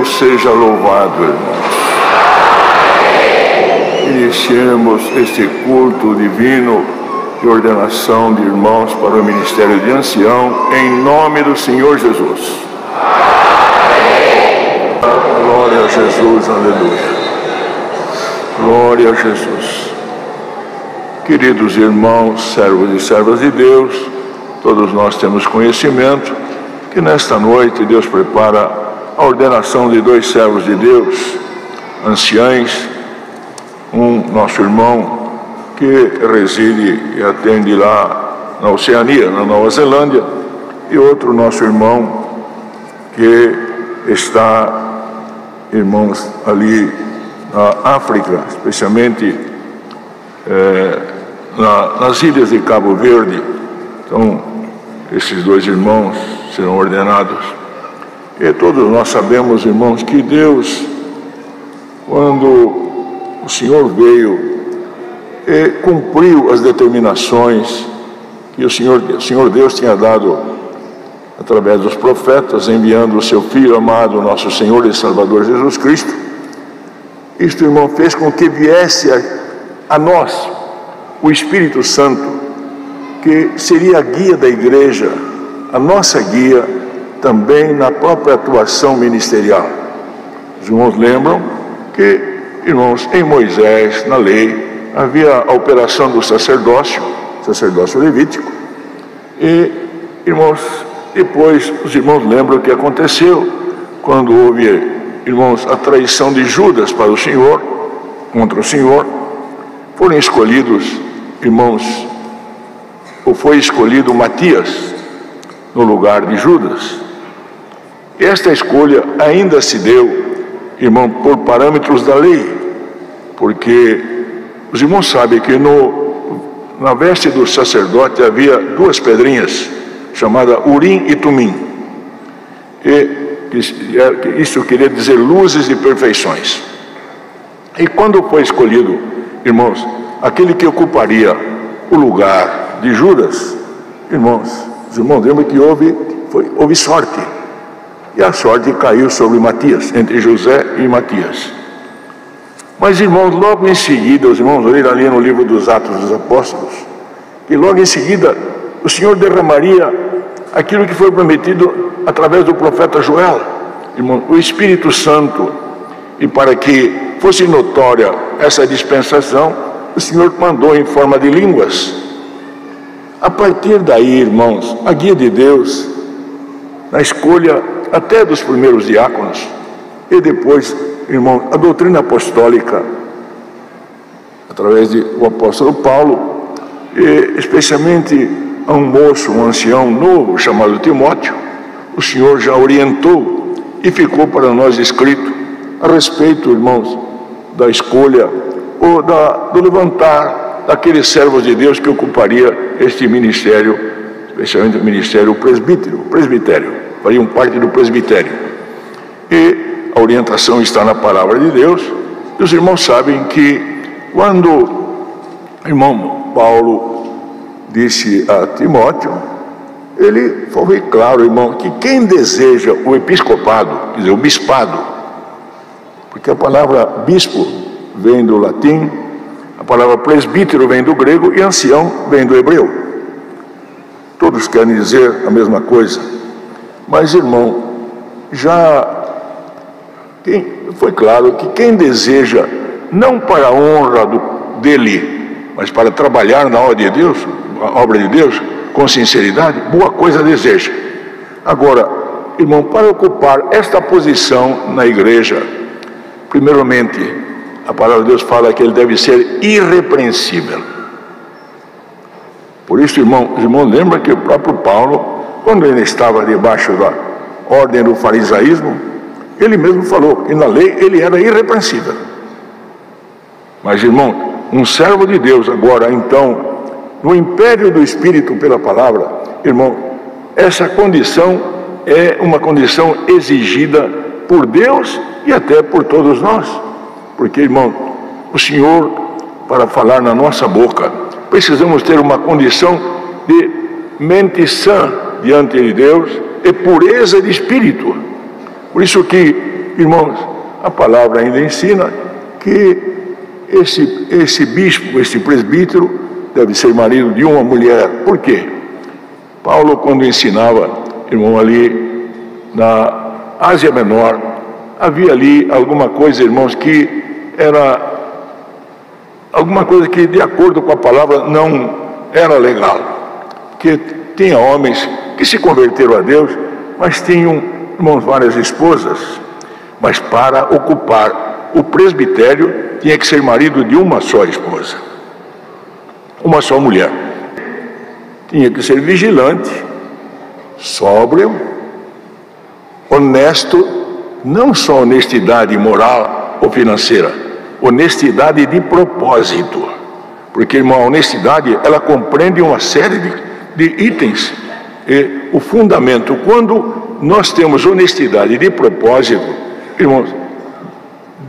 Deus seja louvado, irmãos. Iniciemos este culto divino de ordenação de irmãos para o ministério de ancião, em nome do Senhor Jesus. Glória a Jesus, aleluia. Glória a Jesus. Queridos irmãos, servos e servas de Deus, todos nós temos conhecimento que nesta noite Deus prepara a ordenação de dois servos de Deus, anciães, um nosso irmão que reside e atende lá na Oceania, na Nova Zelândia, e outro nosso irmão que está, irmãos, ali na África, especialmente nas ilhas de Cabo Verde. Então, esses dois irmãos serão ordenados. E todos nós sabemos, irmãos, que Deus, quando o Senhor veio e cumpriu as determinações que o Senhor Deus tinha dado através dos profetas, enviando o seu Filho amado, nosso Senhor e Salvador Jesus Cristo, isto, irmão, fez com que viesse a nós o Espírito Santo, que seria a guia da igreja, a nossa guia também na própria atuação ministerial. Os irmãos lembram que, irmãos, em Moisés, na lei, havia a operação do sacerdócio levítico, e, irmãos, depois os irmãos lembram o que aconteceu quando houve, irmãos, a traição de Judas para o Senhor, contra o Senhor. Foram escolhidos, irmãos, ou foi escolhido Matias no lugar de Judas. Esta escolha ainda se deu, irmão, por parâmetros da lei, porque os irmãos sabem que na veste do sacerdote havia duas pedrinhas, chamadas Urim e Tumim, e isso queria dizer luzes e perfeições. E quando foi escolhido, irmãos, aquele que ocuparia o lugar de Judas, irmãos, os irmãos lembram que houve sorte, e a sorte caiu sobre Matias, entre José e Matias. Mas, irmãos, logo em seguida, os irmãos olham ali no livro dos Atos dos Apóstolos, e logo em seguida o Senhor derramaria aquilo que foi prometido através do profeta Joel, irmão, o Espírito Santo. E para que fosse notória essa dispensação, o Senhor mandou em forma de línguas. A partir daí, irmãos, a guia de Deus na escolha até dos primeiros diáconos, e depois, irmãos, a doutrina apostólica através do apóstolo Paulo, e especialmente a um moço, um ancião novo chamado Timóteo, o Senhor já orientou e ficou para nós escrito a respeito, irmãos, da escolha ou do levantar daqueles servos de Deus que ocuparia este ministério, especialmente o ministério presbitério, fariam parte do presbitério. E a orientação está na palavra de Deus. E os irmãos sabem que quando o irmão Paulo disse a Timóteo, ele foi claro, irmão, que quem deseja o episcopado, quer dizer, o bispado, porque a palavra bispo vem do latim, a palavra presbítero vem do grego e ancião vem do hebreu. Todos querem dizer a mesma coisa. Mas, irmão, foi claro que quem deseja, não para a honra dele, mas para trabalhar na obra de Deus, com sinceridade, boa coisa deseja. Agora, irmão, para ocupar esta posição na igreja, primeiramente, a palavra de Deus fala que ele deve ser irrepreensível. Por isso, os irmãos lembram que o próprio Paulo, quando ele estava debaixo da ordem do farisaísmo, ele mesmo falou que na lei ele era irrepreensível. Mas, irmão, um servo de Deus agora, então, no império do Espírito pela palavra, irmão, essa condição é uma condição exigida por Deus e até por todos nós. Porque, irmão, o Senhor, para falar na nossa boca, precisamos ter uma condição de mente sã diante de Deus e pureza de espírito. Por isso que irmãos, a palavra ainda ensina que esse bispo, esse presbítero, deve ser marido de uma mulher. Por quê? Paulo, quando ensinava, irmão, ali na Ásia Menor, havia ali alguma coisa, irmãos, que era alguma coisa que, de acordo com a palavra, não era legal. Que tinha homens que se converteram a Deus, mas tinham, irmãos, várias esposas. Mas para ocupar o presbitério, tinha que ser marido de uma só esposa, uma só mulher. Tinha que ser vigilante, sóbrio, honesto, não só honestidade moral ou financeira, honestidade de propósito. Porque, irmão, a honestidade, ela compreende uma série de itens. E o fundamento, quando nós temos honestidade de propósito, irmãos,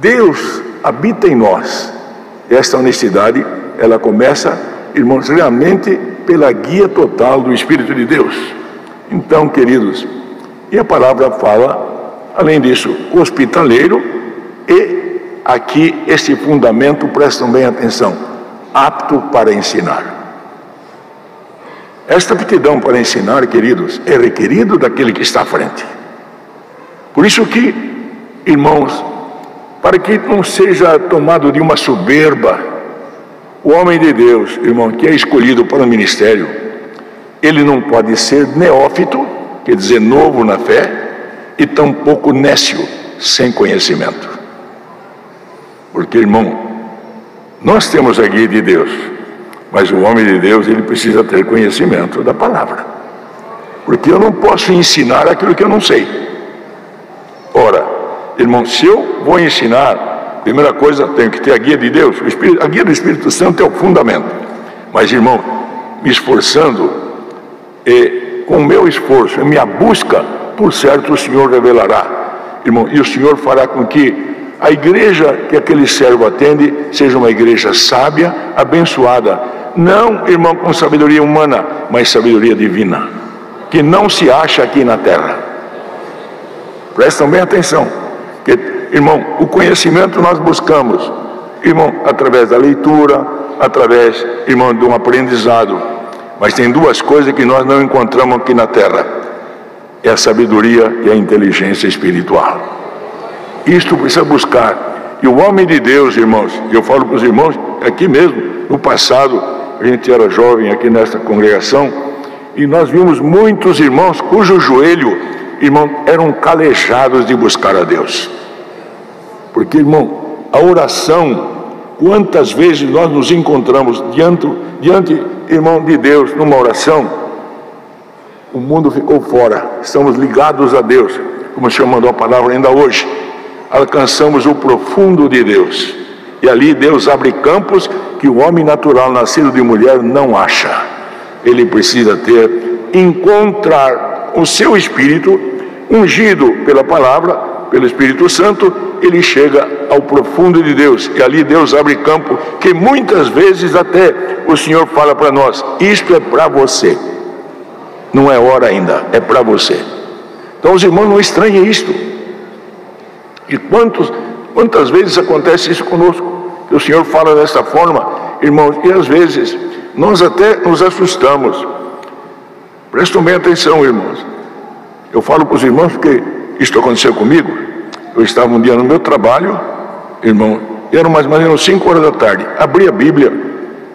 Deus habita em nós. Esta honestidade, ela começa, irmãos, realmente pela guia total do Espírito de Deus. Então, queridos, e a palavra fala, além disso, hospitaleiro, e aqui este fundamento, prestam bem atenção, apto para ensinar. Esta aptidão para ensinar, queridos, é requerido daquele que está à frente. Por isso que, irmãos, para que não seja tomado de uma soberba, o homem de Deus, irmão, que é escolhido para o ministério, ele não pode ser neófito, quer dizer, novo na fé, e tampouco nécio, sem conhecimento. Porque, irmão, nós temos a guia de Deus, mas o homem de Deus, ele precisa ter conhecimento da palavra. Porque eu não posso ensinar aquilo que eu não sei. Ora, irmão, se eu vou ensinar, primeira coisa, tenho que ter a guia de Deus. A guia do Espírito Santo é o fundamento. Mas, irmão, me esforçando, e com o meu esforço, a minha busca, por certo o Senhor revelará. Irmão, e o Senhor fará com que a igreja que aquele servo atende seja uma igreja sábia, abençoada. Não, irmão, com sabedoria humana, mas sabedoria divina, que não se acha aqui na terra. Prestam bem atenção. Que, irmão, o conhecimento nós buscamos, irmão, através da leitura, através, irmão, de um aprendizado. Mas tem duas coisas que nós não encontramos aqui na terra: é a sabedoria e a inteligência espiritual. Isto precisa buscar. E o homem de Deus, irmãos, eu falo para os irmãos, aqui mesmo, no passado, a gente era jovem aqui nesta congregação, e nós vimos muitos irmãos cujo joelho, irmão, eram calejados de buscar a Deus. Porque, irmão, a oração, quantas vezes nós nos encontramos diante, irmão, de Deus, numa oração, o mundo ficou fora, estamos ligados a Deus, como o Senhor mandou a palavra ainda hoje, alcançamos o profundo de Deus, e ali Deus abre campos que o homem natural, nascido de mulher, não acha. Ele precisa encontrar o seu espírito, ungido pela palavra, pelo Espírito Santo, ele chega ao profundo de Deus, e ali Deus abre campo, que muitas vezes até o Senhor fala para nós: isto é para você, não é hora ainda, é para você. Então os irmãos não estranhem isto. E quantas vezes acontece isso conosco, que o Senhor fala dessa forma, irmãos, e às vezes nós até nos assustamos. Prestem bem atenção, irmãos. Eu falo para os irmãos porque isto aconteceu comigo. Eu estava um dia no meu trabalho, irmão, e eram mais ou menos 5 horas da tarde. Abri a Bíblia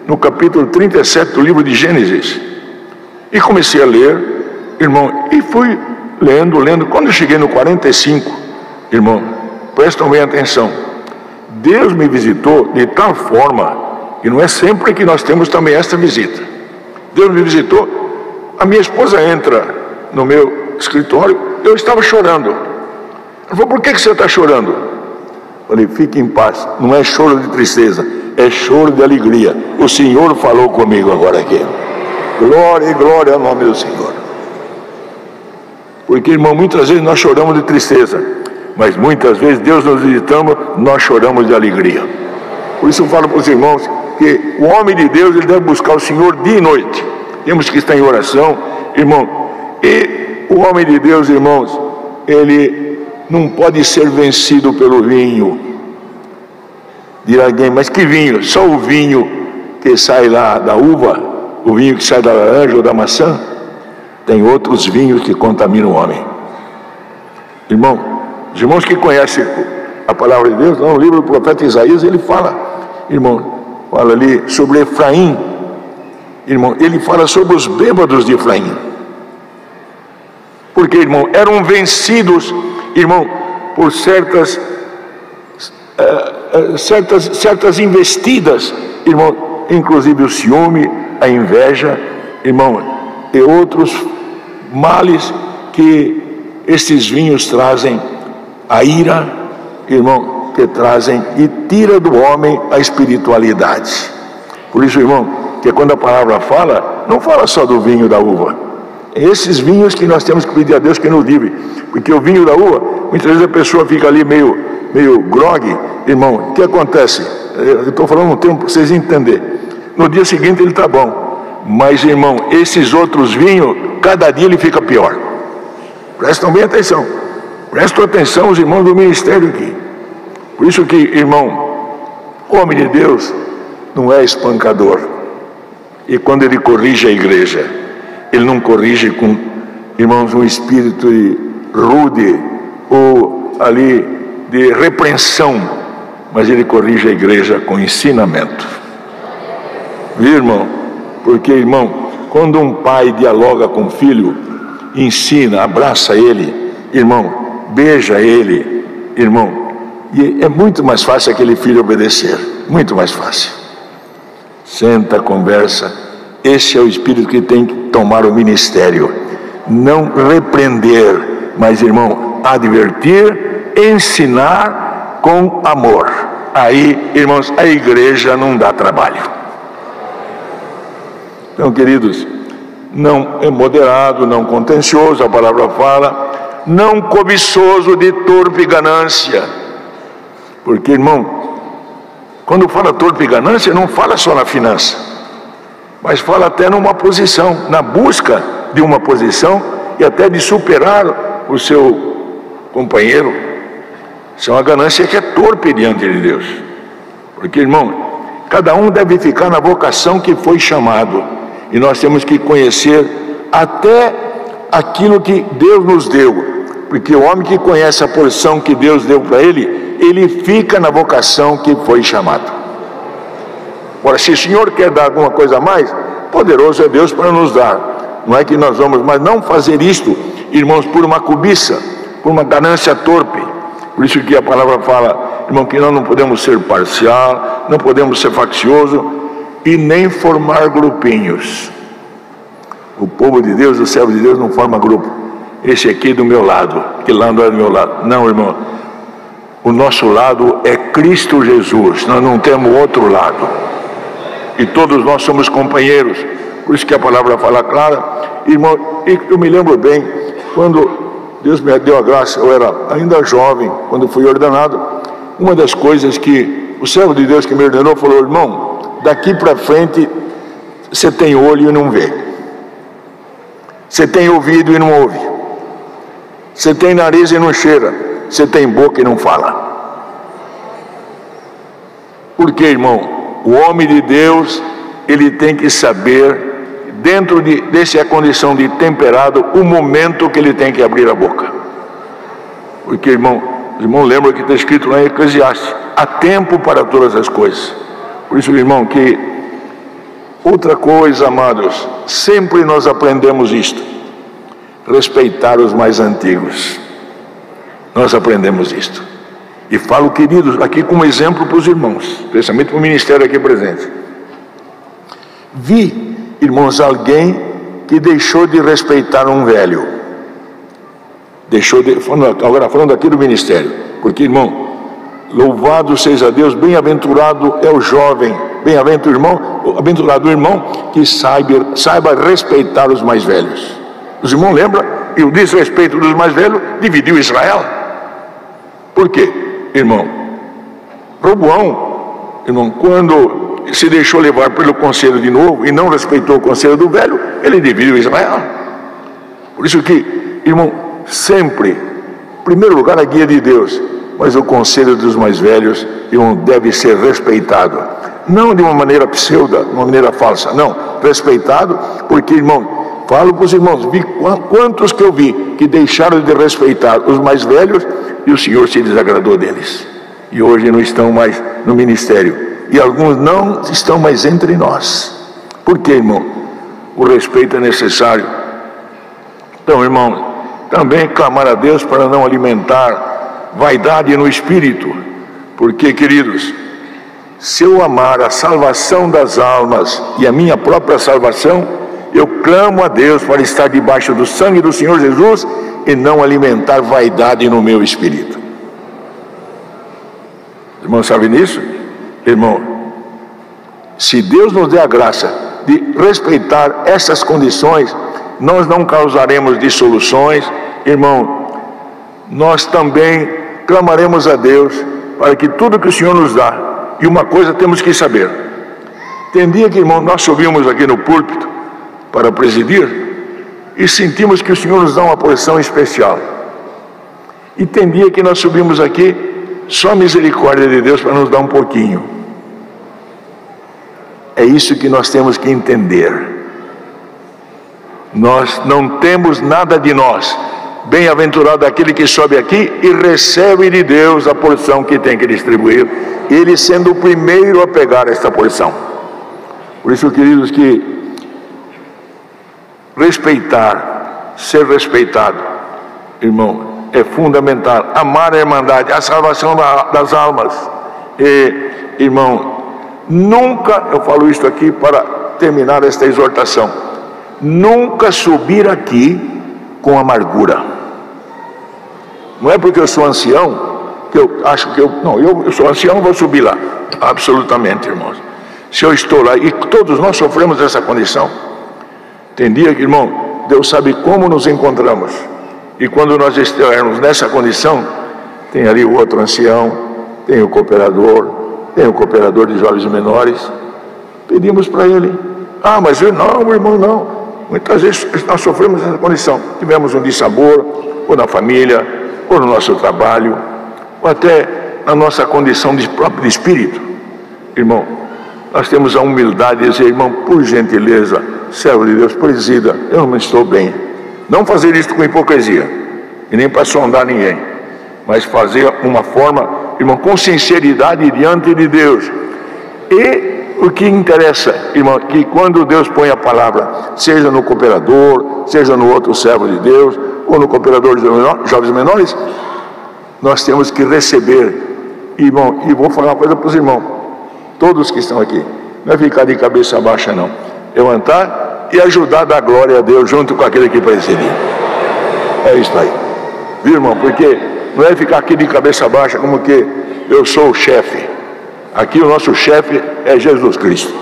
no capítulo 37 do livro de Gênesis e comecei a ler, irmão, e fui lendo. Quando eu cheguei no 45, irmão, prestam bem atenção, Deus me visitou de tal forma, e não é sempre que nós temos também esta visita. Deus me visitou, a minha esposa entra no meu escritório, eu estava chorando. Ela falou: por que você está chorando? Eu falei: fique em paz, não é choro de tristeza, é choro de alegria. O Senhor falou comigo agora aqui. Glória e glória ao nome do Senhor. Porque, irmão, muitas vezes nós choramos de tristeza, mas muitas vezes Deus nos visitamos, nós choramos de alegria. Por isso eu falo para os irmãos que o homem de Deus, ele deve buscar o Senhor dia e noite. Temos que estar em oração, irmão. E o homem de Deus, irmãos, ele não pode ser vencido pelo vinho. Dirá alguém, mas que vinho? Só o vinho que sai lá da uva, o vinho que sai da laranja ou da maçã? Tem outros vinhos que contaminam o homem. Irmão, os irmãos que conhecem a palavra de Deus, no livro do profeta Isaías, ele fala, irmão, fala ali sobre Efraim. Irmão, ele fala sobre os bêbados de Efraim. Porque, irmão, eram vencidos, irmão, por certas investidas, irmão, inclusive o ciúme, a inveja, irmão, e outros males que esses vinhos trazem, a ira, irmão, que trazem e tira do homem a espiritualidade. Por isso, irmão, que quando a palavra fala, não fala só do vinho da uva. É esses vinhos que nós temos que pedir a Deus que nos livre, porque o vinho da uva, muitas vezes a pessoa fica ali meio grogue, irmão. O que acontece? Eu estou falando um tempo para vocês entenderem. No dia seguinte ele está bom, mas, irmão, esses outros vinhos, cada dia ele fica pior. Prestam bem atenção. Prestam atenção os irmãos do ministério aqui. Por isso que, irmão, o homem de Deus não é espancador. E quando ele corrige a igreja, ele não corrige com, irmãos, um espírito rude ou ali de repreensão, mas ele corrige a igreja com ensinamento. Viu, irmão? Porque, irmão, quando um pai dialoga com o filho, ensina, abraça ele, irmão, beija ele, irmão, e é muito mais fácil aquele filho obedecer, muito mais fácil. Senta, conversa. Esse é o espírito que tem que tomar o ministério. Não repreender, mas, irmão, advertir, ensinar com amor. Aí, irmãos, a igreja não dá trabalho. Então, queridos, não é moderado, não contencioso, a palavra fala, não cobiçoso de torpe ganância. Porque, irmão, quando fala torpe ganância, não fala só na finança, mas fala até numa posição, na busca de uma posição e até de superar o seu companheiro. Isso é uma ganância que é torpe diante de Deus. Porque, irmão, cada um deve ficar na vocação que foi chamado. E nós temos que conhecer até aquilo que Deus nos deu. Porque o homem que conhece a porção que Deus deu para ele, ele fica na vocação que foi chamado. Agora, se o Senhor quer dar alguma coisa a mais, poderoso é Deus para nos dar. Não é que nós vamos, mas não fazer isto, irmãos, por uma cobiça, por uma ganância torpe. Por isso que a palavra fala, irmão, que nós não podemos ser parcial, não podemos ser faccioso e nem formar grupinhos. O povo de Deus, o servo de Deus não forma grupo. Esse aqui do meu lado, que lá não é do meu lado. Não, irmão, o nosso lado é Cristo Jesus, nós não temos outro lado. E todos nós somos companheiros. Por isso que a palavra fala clara. Irmão, eu me lembro bem, quando Deus me deu a graça, eu era ainda jovem, quando fui ordenado, uma das coisas que o servo de Deus que me ordenou falou, irmão, daqui para frente você tem olho e não vê, você tem ouvido e não ouve, você tem nariz e não cheira, você tem boca e não fala. Porque, irmão, o homem de Deus, ele tem que saber, dentro dessa condição de temperado, o momento que ele tem que abrir a boca. Porque, irmão lembra que está escrito lá em Eclesiastes, há tempo para todas as coisas. Por isso, irmão, que outra coisa, amados, sempre nós aprendemos isto, respeitar os mais antigos. Nós aprendemos isto. E falo, queridos, aqui como exemplo para os irmãos, especialmente para o ministério aqui presente. Vi, irmãos, alguém que deixou de respeitar um velho. Agora falando aqui do ministério, porque, irmão, louvado seja Deus, bem-aventurado é o jovem, bem-aventurado o irmão que saiba respeitar os mais velhos. Os irmãos lembram? E o desrespeito dos mais velhos dividiu Israel. Por quê, irmão? Roboão, irmão, quando se deixou levar pelo conselho de novo e não respeitou o conselho do velho, ele dividiu Israel. Por isso que, irmão, sempre Em primeiro lugar, a guia de Deus, mas o conselho dos mais velhos, irmão, deve ser respeitado. Não de uma maneira pseuda, de uma maneira falsa, não, respeitado, porque, irmão, falo para os irmãos, vi quantos que eu vi que deixaram de respeitar os mais velhos e o Senhor se desagradou deles. E hoje não estão mais no ministério. E alguns não estão mais entre nós. Por quê, irmão? O respeito é necessário. Então, irmão, também clamar a Deus para não alimentar vaidade no espírito. Porque, queridos, se eu amar a salvação das almas e a minha própria salvação, eu clamo a Deus para estar debaixo do sangue do Senhor Jesus e não alimentar vaidade no meu espírito. Irmão, sabe nisso? Irmão, se Deus nos der a graça de respeitar essas condições, nós não causaremos dissoluções. Irmão, nós também clamaremos a Deus para que tudo que o Senhor nos dá, e uma coisa temos que saber, tem dia que, irmão, nós subimos aqui no púlpito para presidir e sentimos que o Senhor nos dá uma porção especial, e tem dia que nós subimos aqui só a misericórdia de Deus para nos dar um pouquinho. É isso que nós temos que entender. Nós não temos nada de nós. Bem-aventurado aquele que sobe aqui e recebe de Deus a porção que tem que distribuir, ele sendo o primeiro a pegar esta porção. Por isso, queridos, que respeitar, ser respeitado, irmão, é fundamental. Amar a irmandade, a salvação das almas. E, irmão, nunca, eu falo isso aqui para terminar esta exortação, nunca subir aqui com amargura. Não é porque eu sou ancião que eu acho que eu sou ancião, vou subir lá. Absolutamente, irmãos. Se eu estou lá, e todos nós sofremos essa condição. Tem dia que, irmão, Deus sabe como nos encontramos. E quando nós estivermos nessa condição, tem ali o outro ancião, tem o cooperador de jovens menores. Pedimos para ele: ah, mas não, irmão, não. Muitas vezes nós sofremos essa condição. Tivemos um dissabor, ou na família, ou no nosso trabalho, ou até na nossa condição de próprio espírito. Irmão, nós temos a humildade de dizer: irmão, por gentileza, servo de Deus, presida, eu não estou bem. Não fazer isso com hipocrisia, e nem para sondar ninguém, mas fazer uma forma, irmão, com sinceridade diante de Deus. E o que interessa, irmão, que quando Deus põe a palavra, seja no cooperador, seja no outro servo de Deus, ou no cooperador de jovens menores, nós temos que receber, irmão. E vou falar uma coisa para os irmãos, todos que estão aqui, não é ficar de cabeça baixa, não. Levantar e ajudar a dar glória a Deus junto com aquele que preside. É isso aí, viu, irmão? Porque não é ficar aqui de cabeça baixa como que eu sou o chefe. Aqui o nosso chefe é Jesus Cristo.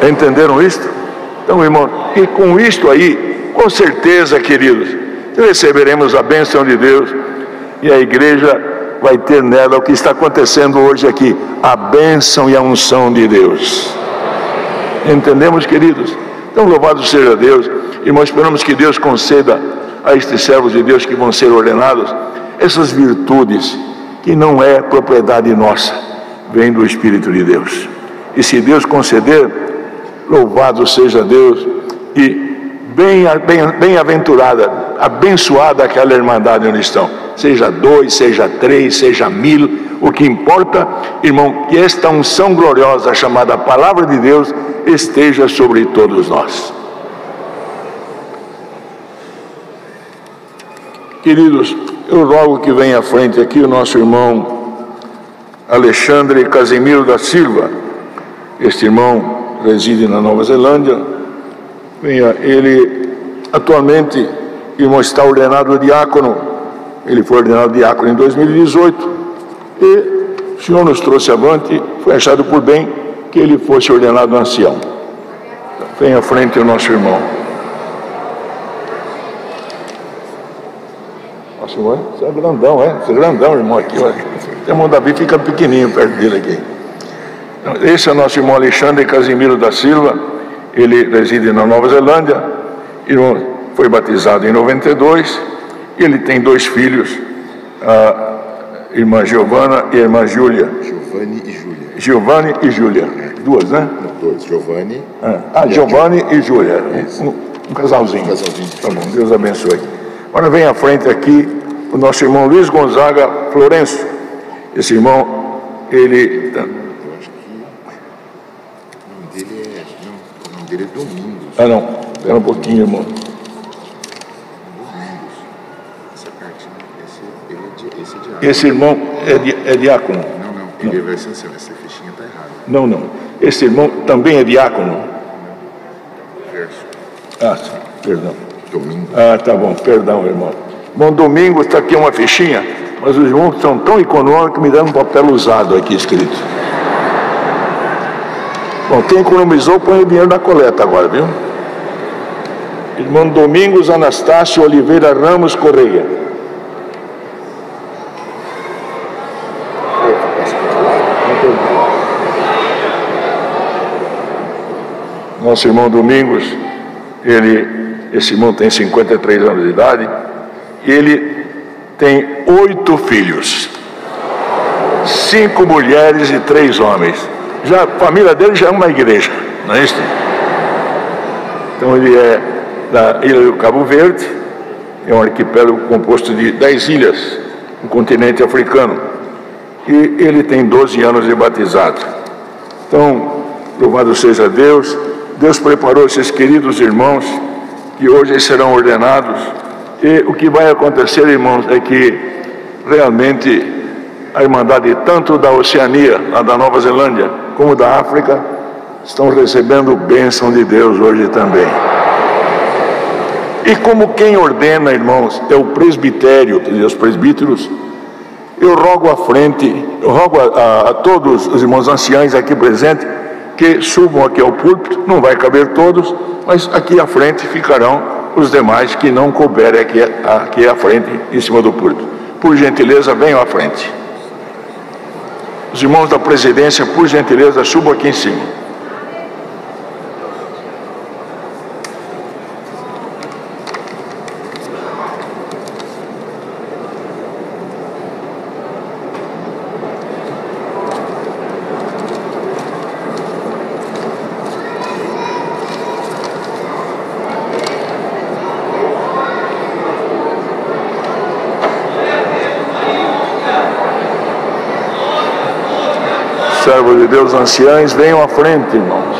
Entenderam isto? Então, irmão, e com isto aí, com certeza, queridos, receberemos a bênção de Deus, e a igreja vai ter nela o que está acontecendo hoje aqui, a bênção e a unção de Deus. Entendemos, queridos? Então, louvado seja Deus. Irmão, esperamos que Deus conceda a estes servos de Deus que vão ser ordenados essas virtudes que não é propriedade nossa, vem do Espírito de Deus. E se Deus conceder, louvado seja Deus, e bem-aventurada, abençoada aquela irmandade onde estão, seja 2, seja 3, seja 1000, o que importa, irmão, que esta unção gloriosa chamada Palavra de Deus esteja sobre todos nós. Queridos, eu rogo que venha à frente aqui o nosso irmão Alexandre Casimiro da Silva. Este irmão reside na Nova Zelândia. Venha, ele atualmente, irmão, está ordenado diácono. Ele foi ordenado diácono em 2018 e o Senhor nos trouxe avante, foi achado por bem que ele fosse ordenado ancião. Venha à frente o nosso irmão. Nossa, irmão, você é grandão, Você é grandão, irmão, aqui, olha. O irmão Davi fica pequenininho perto dele aqui. Esse é o nosso irmão Alexandre Casimiro da Silva. Ele reside na Nova Zelândia. Irmão, foi batizado em 92 Ele tem 2 filhos, a irmã Giovana e a irmã Júlia. Giovanni e Júlia. Giovanni e Júlia. 2, né? Não, 2. Giovanni. Giovanni e Júlia. Um casalzinho. Tá bom, Deus abençoe. Agora vem à frente aqui o nosso irmão Luiz Gonzaga Florencio. Esse irmão, ele... Eu acho que o nome dele é Domingos. Não. Espera um pouquinho, irmão. Essa cartinha, esse é diácono. Esse irmão é diácono. Não. Ele vai ser assim, essa fichinha está errada. Não. Esse irmão também é diácono. Verso. Sim, perdão. Domingos. Tá bom, perdão, irmão. Bom, Domingos, está aqui uma fichinha, mas os irmãos são tão econômicos que me dão um papel usado aqui escrito. Bom, quem economizou põe o dinheiro na coleta agora, viu? Irmão Domingos Anastácio Oliveira Ramos Correia. Nosso irmão Domingos, esse irmão tem 53 anos de idade, e ele tem 8 filhos, 5 mulheres e 3 homens. A família dele já é uma igreja, não é isso? Então ele é da ilha do Cabo Verde, é um arquipélago composto de 10 ilhas no continente africano, e ele tem 12 anos de batizado. Então, louvado seja Deus. Deus preparou esses queridos irmãos que hoje serão ordenados, e o que vai acontecer, irmãos, é que realmente a Irmandade, tanto da Oceania, lá da Nova Zelândia, como da África, estão recebendo bênção de Deus hoje também. E como quem ordena, irmãos, é o presbitério, quer dizer, os presbíteros, eu rogo a todos os irmãos anciãos aqui presentes que subam aqui ao púlpito. Não vai caber todos, mas aqui à frente ficarão os demais que não couberem aqui à frente, em cima do púlpito. Por gentileza, venham à frente. Os irmãos da presidência, por gentileza, subam aqui em cima. Servos de Deus, anciães, venham à frente, irmãos.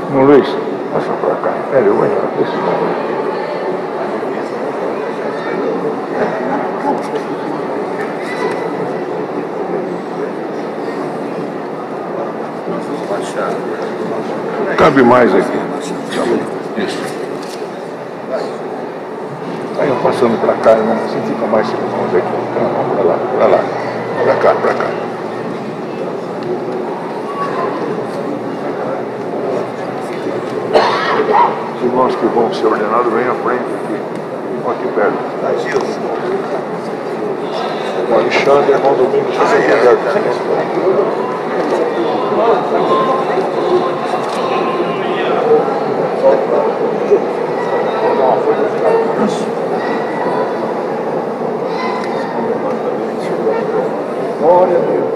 Irmão Luiz, passa para cá. Eu vou entrar. Cabe mais aqui. Isso. Aí eu passando para cá, irmão. Assim fica mais irmãos aqui. Para lá. Para cá. Os irmãos que vão ser ordenados, venham à frente aqui. Vão aqui perto. O Alexandre, irmão Domingos, Glória a Deus.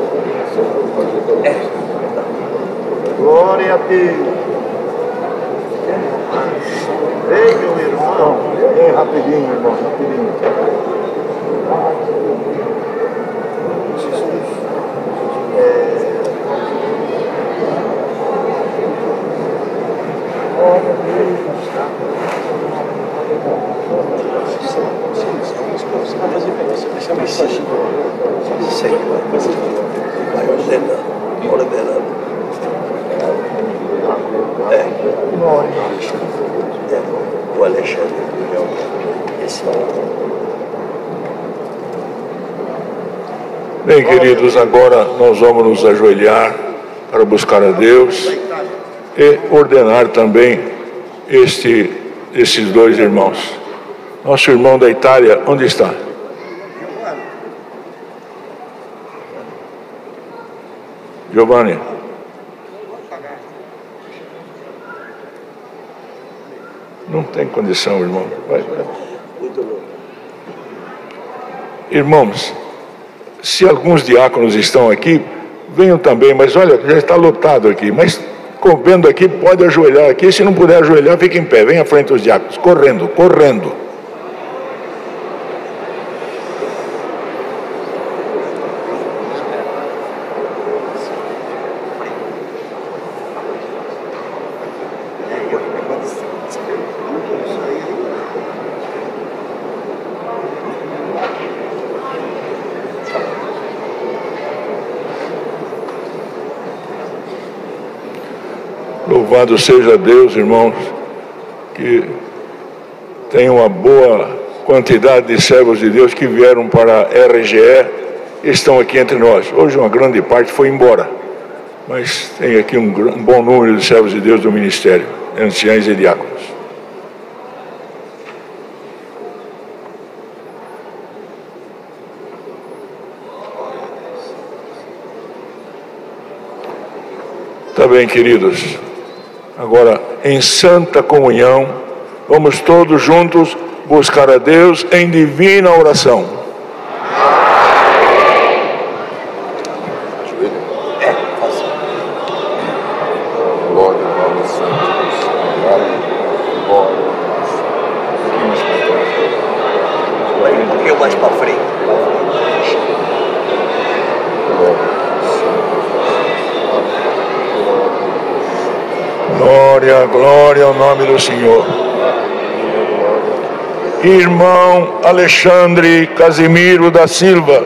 Glória a Deus. Ei, meu irmão. Vem rapidinho, irmão, rapidinho. O Alexandre, Bem, queridos, agora nós vamos nos ajoelhar para buscar a Deus e ordenar também esses 2 irmãos. Nosso irmão da Itália, onde está? Giovanni. Não tem condição, irmão. Vai. Irmãos, se alguns diáconos estão aqui, venham também, mas olha, já está lotado aqui, mas vendo aqui, pode ajoelhar aqui, se não puder ajoelhar, fique em pé, venha à frente os diáconos, correndo. Louvado seja Deus, irmãos, que tem uma boa quantidade de servos de Deus que vieram para a RGE e estão aqui entre nós. Hoje uma grande parte foi embora, mas tem aqui um bom número de servos de Deus do ministério, anciãos e diáconos. Tá bem, queridos. Agora, em santa comunhão, vamos todos juntos buscar a Deus em divina oração. Glória ao nome santo do Senhor. Um pouquinho mais para frente. Glória ao nome do Senhor. Irmão Alexandre Casimiro da Silva,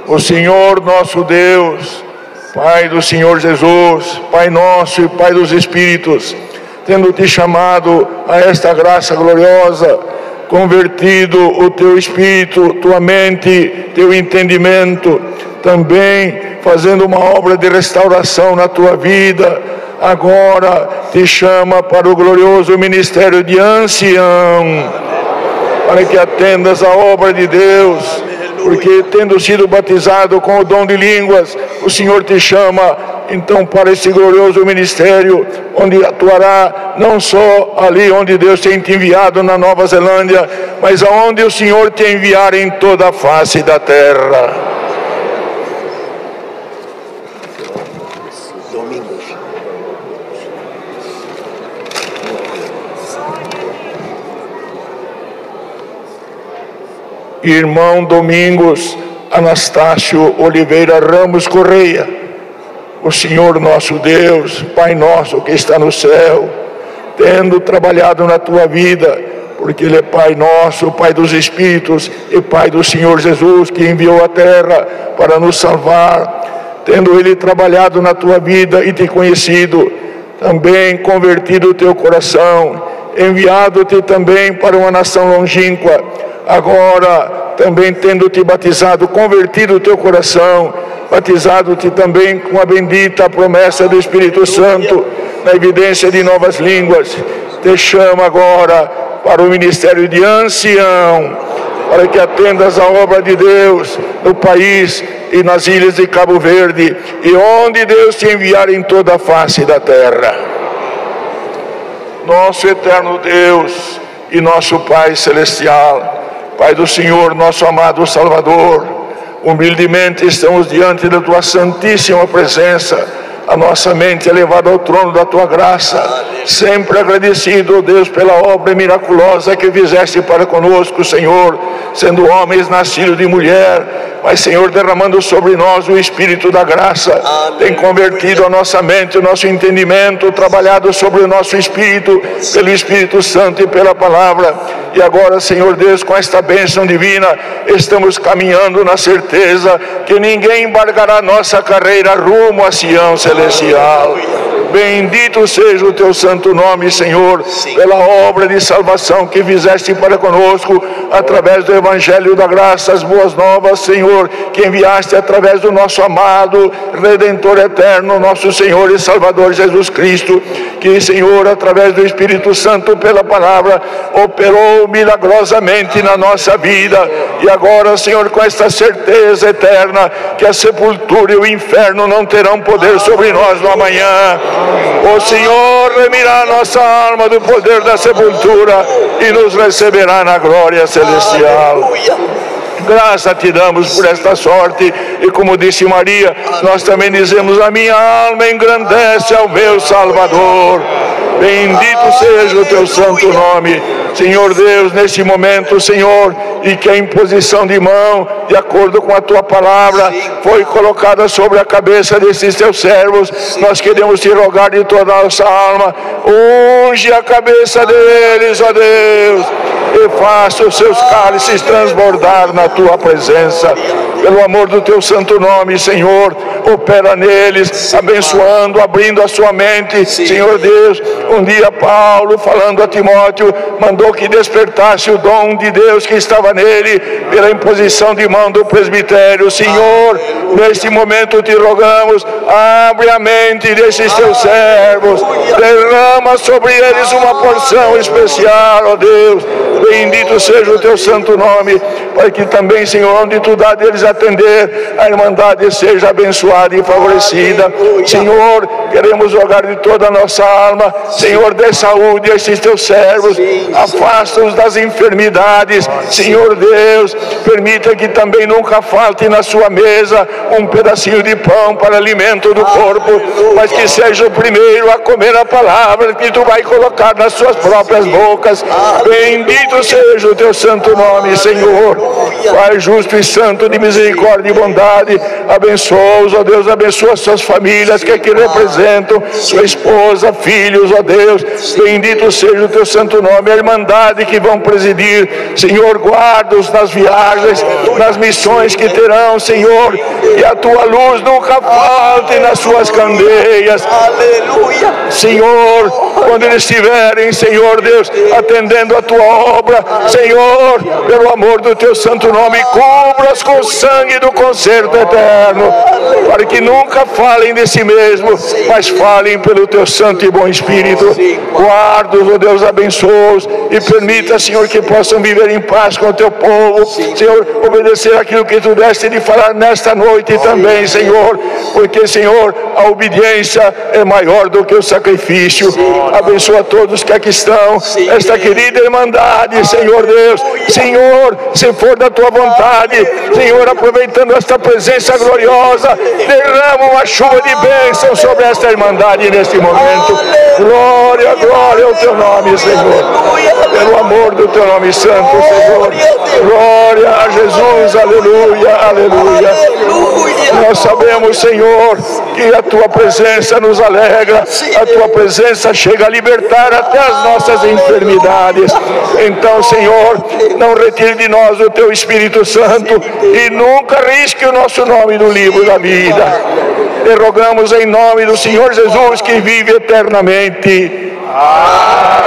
o Senhor nosso Deus, Pai do Senhor Jesus, Pai nosso e Pai dos Espíritos, tendo te chamado a esta graça gloriosa, convertido o teu espírito, tua mente, teu entendimento, também fazendo uma obra de restauração na tua vida, agora te chama para o glorioso ministério de ancião, para que atendas a obra de Deus, porque tendo sido batizado com o dom de línguas, o Senhor te chama então para esse glorioso ministério, onde atuará não só ali onde Deus tem te enviado na Nova Zelândia, mas aonde o Senhor te enviar em toda a face da terra. Irmão Domingos Anastácio Oliveira Ramos Correia, o Senhor nosso Deus, Pai nosso que está no céu, tendo trabalhado na tua vida, porque Ele é Pai nosso, Pai dos Espíritos e Pai do Senhor Jesus, que enviou a terra para nos salvar, tendo Ele trabalhado na tua vida e te conhecido, também convertido o teu coração, enviado-te também para uma nação longínqua, agora também tendo te batizado, convertido o teu coração, batizado-te também com a bendita promessa do Espírito Santo, na evidência de novas línguas, te chama agora para o ministério de ancião, para que atendas a obra de Deus no país e nas ilhas de Cabo Verde, e onde Deus te enviar em toda a face da terra. Nosso eterno Deus e nosso Pai celestial, Pai do Senhor, nosso amado Salvador, humildemente estamos diante da tua santíssima presença, a nossa mente elevada ao trono da tua graça, sempre agradecido, Deus, pela obra miraculosa que fizeste para conosco, Senhor, sendo homens nascidos de mulher, mas, Senhor, derramando sobre nós o Espírito da graça, tem convertido a nossa mente, o nosso entendimento, trabalhado sobre o nosso Espírito, pelo Espírito Santo e pela Palavra, e agora, Senhor Deus, com esta bênção divina, estamos caminhando na certeza que ninguém embargará nossa carreira rumo a Sião celestial. Bendito seja o teu santo nome, Senhor, pela obra de salvação que fizeste para conosco, através do Evangelho da Graça, as boas novas, Senhor, que enviaste através do nosso amado Redentor eterno, nosso Senhor e Salvador Jesus Cristo, que, Senhor, através do Espírito Santo, pela palavra, operou milagrosamente na nossa vida, E agora, Senhor, com esta certeza eterna, que a sepultura e o inferno não terão poder sobre nós no amanhã. O Senhor remirá nossa alma do poder da sepultura e nos receberá na glória celestial. Graça te damos por esta sorte, e como disse Maria, nós também dizemos: a minha alma engrandece ao meu Salvador. Bendito seja o teu santo nome, Senhor Deus, neste momento, Senhor, e que a imposição de mão, de acordo com a tua palavra, foi colocada sobre a cabeça desses teus servos. Nós queremos te rogar de toda a nossa alma: unge a cabeça deles, ó Deus, e faça os seus cálices transbordar na tua presença. Pelo amor do teu santo nome, Senhor, opera neles, abençoando, abrindo a sua mente. Senhor Deus, um dia Paulo, falando a Timóteo, mandou que despertasse o dom de Deus que estava nele, pela imposição de mão do presbitério. Senhor, neste momento te rogamos, abre a mente desses teus servos, derrama sobre eles uma porção especial, ó Deus. Bendito seja o teu santo nome, para que também, Senhor, onde tu dá deles atender, a Irmandade seja abençoada e favorecida. Senhor, queremos rogar de toda a nossa alma, Senhor, dê saúde a esses teus servos, afasta-os das enfermidades. Senhor Deus, permita que também nunca falte na sua mesa um pedacinho de pão para alimento do corpo, mas que seja o primeiro a comer a palavra que tu vai colocar nas suas próprias bocas. Bendito seja o teu santo nome, Senhor. Pai justo e santo, de misericórdia e bondade, abençoa-os, ó Deus, abençoa suas famílias que aqui representam, sua esposa, filhos, ó Deus. Bendito seja o teu santo nome. A Irmandade que vão presidir, Senhor, guarda-os nas viagens, nas missões que terão, Senhor, e a tua luz nunca falte nas suas candeias. Aleluia. Senhor, quando eles estiverem, Senhor Deus, atendendo a tua obra, Senhor, pelo amor do teu santo nome, cubra-os com o sangue do concerto eterno, para que nunca falem de si mesmo, mas falem pelo teu santo e bom Espírito. Guarda-os, ó Deus, abençoa-os e permita, Senhor, que possam viver em paz com o teu povo. Senhor, obedecer aquilo que tu deste de falar nesta noite também, Senhor, porque, Senhor, a obediência é maior do que o sacrifício. Abençoa todos que aqui estão, esta querida Irmandade, Senhor Deus. Senhor, se for da tua vontade, Senhor, aproveitando esta presença gloriosa, derrama uma chuva de bênção sobre esta Irmandade neste momento. Glória, glória ao teu nome, Senhor, pelo amor do teu nome santo, Senhor. Glória a Jesus, aleluia, aleluia. Nós sabemos, Senhor, que a tua presença nos alegra, a tua presença chega a libertar até as nossas enfermidades. Então, Senhor, não retire de nós o teu Espírito Santo e nunca risque o nosso nome do livro da vida. E rogamos em nome do Senhor Jesus, que vive eternamente. Amém.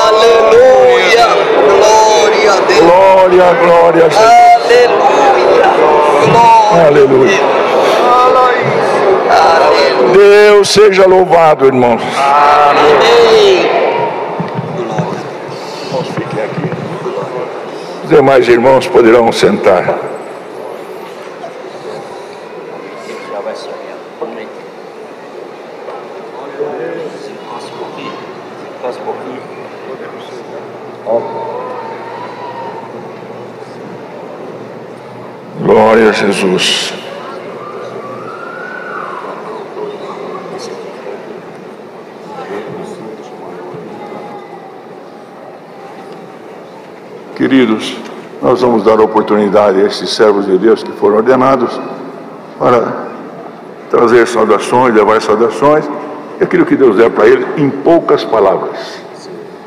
Aleluia. Glória a Deus. Glória, glória a Jesus. Aleluia. Aleluia. Deus seja louvado, irmãos. Amém. Fiquem aqui. Os demais irmãos poderão sentar. Glória a Jesus. Queridos, nós vamos dar oportunidade a esses servos de Deus que foram ordenados para trazer saudações, levar saudações, e aquilo que Deus der para eles em poucas palavras.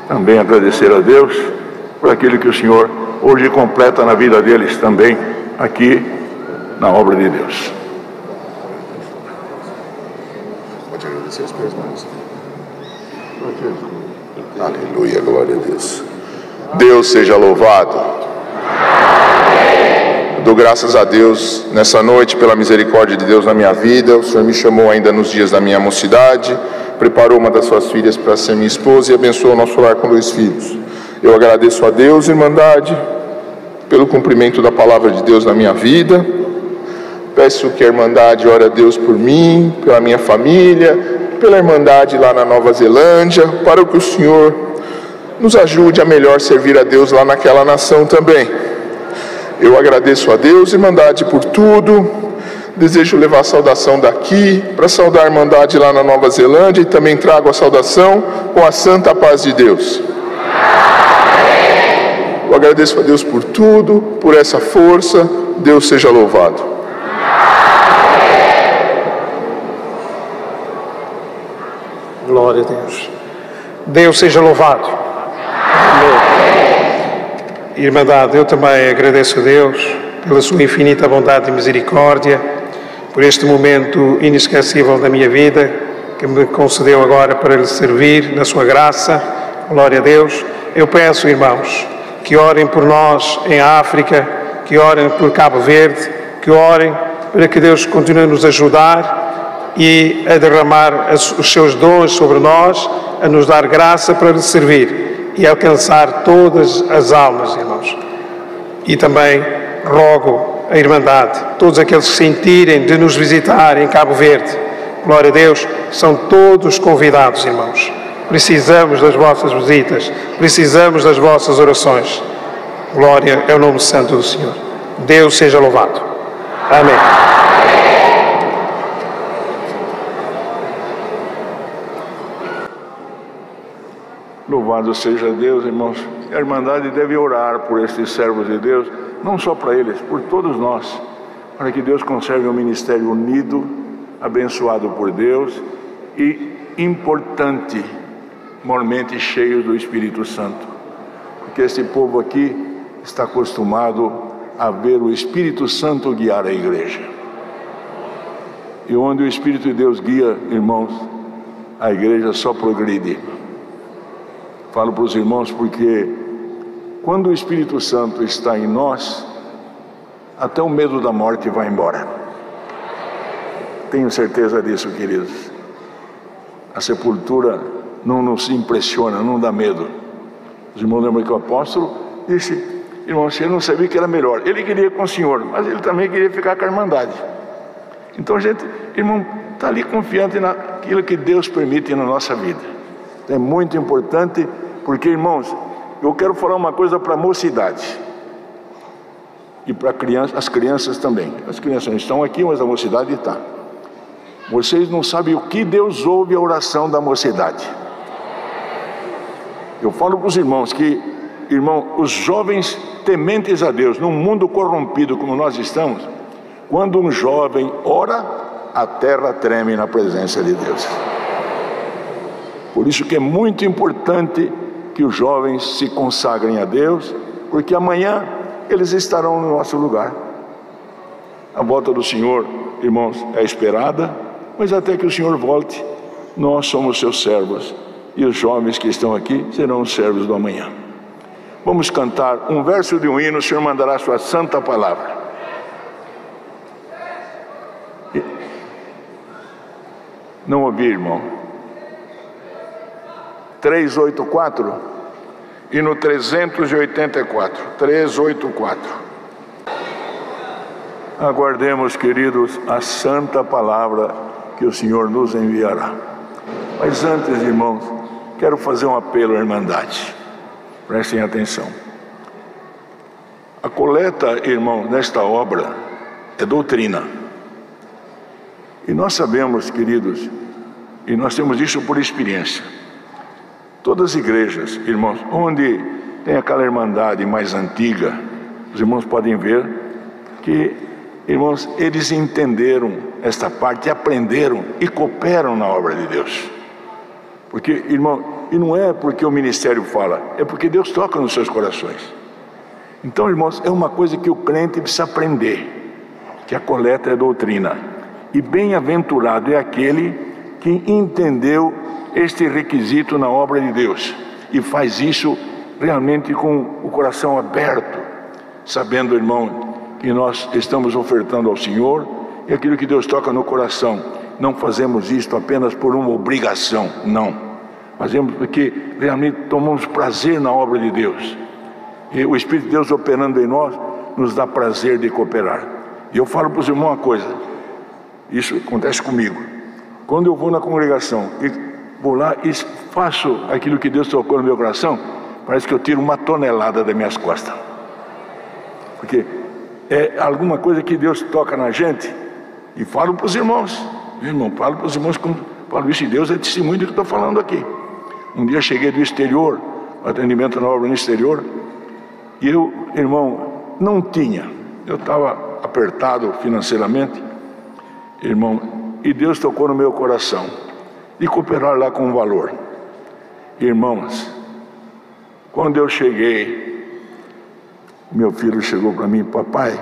Também agradecer a Deus por aquilo que o Senhor hoje completa na vida deles também, aqui na obra de Deus. Pode agradecer as pessoas. Aleluia, glória a Deus. Deus seja louvado. Dou graças a Deus nessa noite pela misericórdia de Deus na minha vida. O Senhor me chamou ainda nos dias da minha mocidade, preparou uma das suas filhas para ser minha esposa e abençoou o nosso lar com 2 filhos. Eu agradeço a Deus, Irmandade, pelo cumprimento da palavra de Deus na minha vida. Peço que a Irmandade ore a Deus por mim, pela minha família, pela Irmandade lá na Nova Zelândia, para que o Senhor nos ajude a melhor servir a Deus lá naquela nação também. Eu agradeço a Deus, Irmandade, por tudo. Desejo levar a saudação daqui para saudar a Irmandade lá na Nova Zelândia e também trago a saudação com a santa paz de Deus. Eu agradeço a Deus por tudo, por essa força. Deus seja louvado. Glória a Deus. Deus seja louvado. Amém. Irmandade, eu também agradeço a Deus pela sua infinita bondade e misericórdia, por este momento inesquecível da minha vida, que me concedeu agora para lhe servir na sua graça. Glória a Deus. Eu peço, irmãos, que orem por nós em África, que orem por Cabo Verde, que orem para que Deus continue a nos ajudar e a derramar os seus dons sobre nós, a nos dar graça para lhe servir e alcançar todas as almas, irmãos. E também rogo a Irmandade, todos aqueles que sentirem de nos visitar em Cabo Verde, glória a Deus, são todos convidados, irmãos. Precisamos das vossas visitas, precisamos das vossas orações. Glória é o nome santo do Senhor. Deus seja louvado. Amém. Louvado seja Deus, irmãos. A Irmandade deve orar por estes servos de Deus, não só para eles, por todos nós, para que Deus conserve um ministério unido, abençoado por Deus e importante, mormente cheio do Espírito Santo. Porque esse povo aqui está acostumado a ver o Espírito Santo guiar a igreja. E onde o Espírito de Deus guia, irmãos, a igreja só progride. Falo para os irmãos porque quando o Espírito Santo está em nós, até o medo da morte vai embora. Tenho certeza disso, queridos. A sepultura não nos impressiona, não dá medo. Os irmãos lembram que o apóstolo disse: irmão, você não sabia que era melhor. Ele queria ir com o Senhor, mas ele também queria ficar com a Irmandade. Então a gente, irmão, está ali confiante naquilo que Deus permite na nossa vida. É muito importante, porque, irmãos, eu quero falar uma coisa para a mocidade e para as crianças também. As crianças não estão aqui, mas a mocidade está. Vocês não sabem o que Deus ouve a oração da mocidade. Eu falo para os irmãos que, irmão, os jovens tementes a Deus, num mundo corrompido como nós estamos, quando um jovem ora, a terra treme na presença de Deus. Por isso que é muito importante que os jovens se consagrem a Deus, porque amanhã eles estarão no nosso lugar. A volta do Senhor, irmãos, é esperada, mas até que o Senhor volte, nós somos seus servos, e os jovens que estão aqui serão os servos do amanhã. Vamos cantar um verso de um hino, o Senhor mandará a sua santa palavra. Não ouvi, irmão. 384 e no 384. 384. Aguardemos, queridos, a santa palavra que o Senhor nos enviará. Mas antes, irmãos, quero fazer um apelo à Irmandade. Prestem atenção. A coleta, irmão, nesta obra é doutrina. E nós sabemos, queridos, e nós temos isso por experiência. Todas as igrejas, irmãos, onde tem aquela Irmandade mais antiga, os irmãos podem ver que, irmãos, eles entenderam esta parte, aprenderam e cooperam na obra de Deus. Porque, irmão, e não é porque o ministério fala, é porque Deus toca nos seus corações. Então, irmãos, é uma coisa que o crente precisa aprender, que a coleta é doutrina. E bem-aventurado é aquele que entendeu este requisito na obra de Deus e faz isso realmente com o coração aberto, sabendo, irmão, que nós estamos ofertando ao Senhor e aquilo que Deus toca no coração. Não fazemos isto apenas por uma obrigação, não. Fazemos porque realmente tomamos prazer na obra de Deus. E o Espírito de Deus operando em nós nos dá prazer de cooperar. E eu falo para os irmãos uma coisa, isso acontece comigo. Quando eu vou na congregação e vou lá e faço aquilo que Deus tocou no meu coração, parece que eu tiro 1 tonelada das minhas costas. Porque é alguma coisa que Deus toca na gente. E falo para os irmãos, meu irmão, falo para os irmãos, como falo isso, e Deus é testemunho do que eu estou falando aqui. Um dia cheguei do exterior, atendimento na obra no exterior, e eu, irmão, não tinha, eu estava apertado financeiramente, irmão, e Deus tocou no meu coração, de cooperar lá com um valor. Irmãos, quando eu cheguei, meu filho chegou para mim, papai,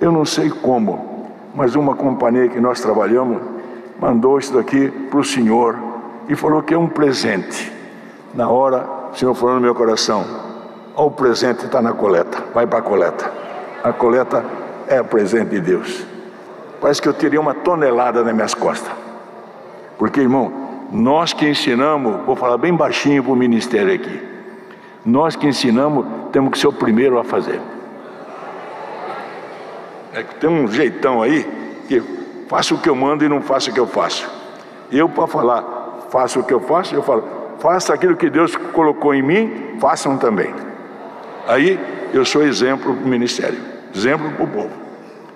eu não sei como, mas uma companhia que nós trabalhamos mandou isso daqui para o senhor e falou que é um presente. Na hora, o senhor falou no meu coração, ó, o presente está na coleta, vai para a coleta. A coleta é o presente de Deus. Parece que eu tirei 1 tonelada nas minhas costas. Porque, irmão, nós que ensinamos, vou falar bem baixinho para o ministério aqui, nós que ensinamos temos que ser o primeiro a fazer. É que tem um jeitão aí que faço o que eu mando e não faço o que eu faço. Eu, para falar faço o que eu faço, eu falo, faça aquilo que Deus colocou em mim, façam também. Aí eu sou exemplo para o ministério, exemplo para o povo.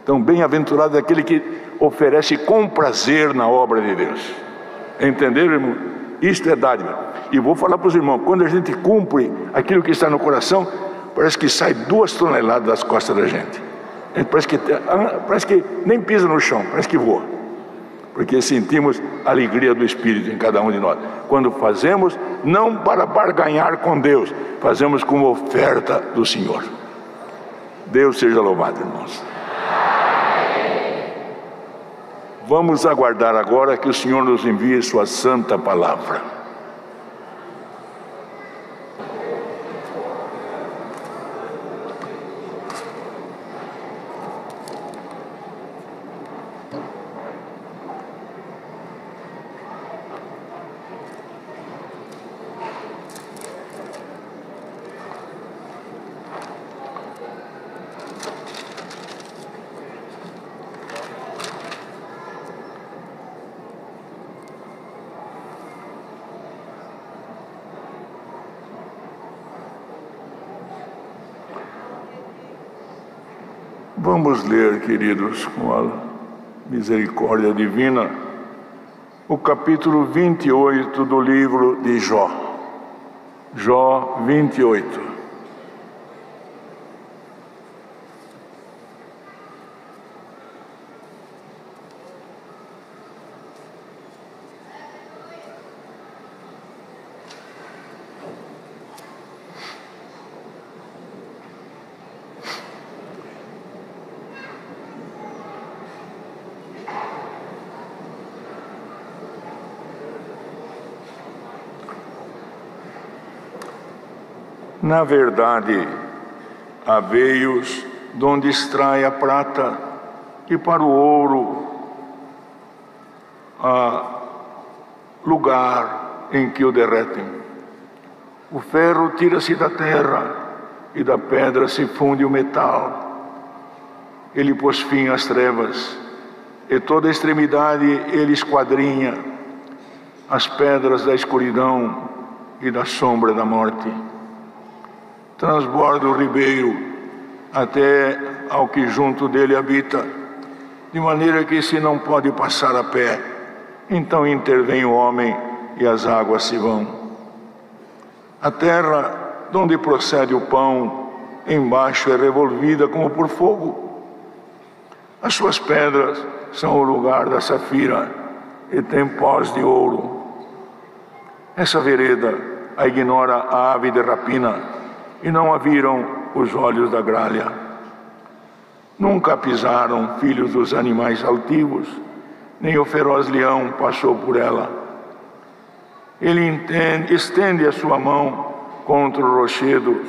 Então, bem-aventurado é aquele que oferece com prazer na obra de Deus. Entenderam, irmão? Isto é dádiva. E vou falar para os irmãos, quando a gente cumpre aquilo que está no coração, parece que sai 2 toneladas das costas da gente. Parece que nem pisa no chão, parece que voa. Porque sentimos a alegria do Espírito em cada um de nós. Quando fazemos, não para barganhar com Deus, fazemos como oferta do Senhor. Deus seja louvado, irmãos. Vamos aguardar agora que o Senhor nos envie sua santa palavra. Vamos ler, queridos, com a misericórdia divina, o capítulo 28 do livro de Jó. Jó 28. Na verdade, há veios de onde extrai a prata, e para o ouro há lugar em que o derretem. O ferro tira-se da terra, e da pedra se funde o metal. Ele pôs fim às trevas, e toda a extremidade ele esquadrinha, as pedras da escuridão e da sombra da morte. Transborda o ribeiro até ao que junto dele habita, de maneira que se não pode passar a pé. Então intervém o homem e as águas se vão. A terra, de onde procede o pão, embaixo é revolvida como por fogo. As suas pedras são o lugar da safira e tem pós de ouro. Essa vereda a ignora a ave de rapina, e não a viram os olhos da gralha. Nunca pisaram filhos dos animais altivos, nem o feroz leão passou por ela. Ele estende a sua mão contra o rochedo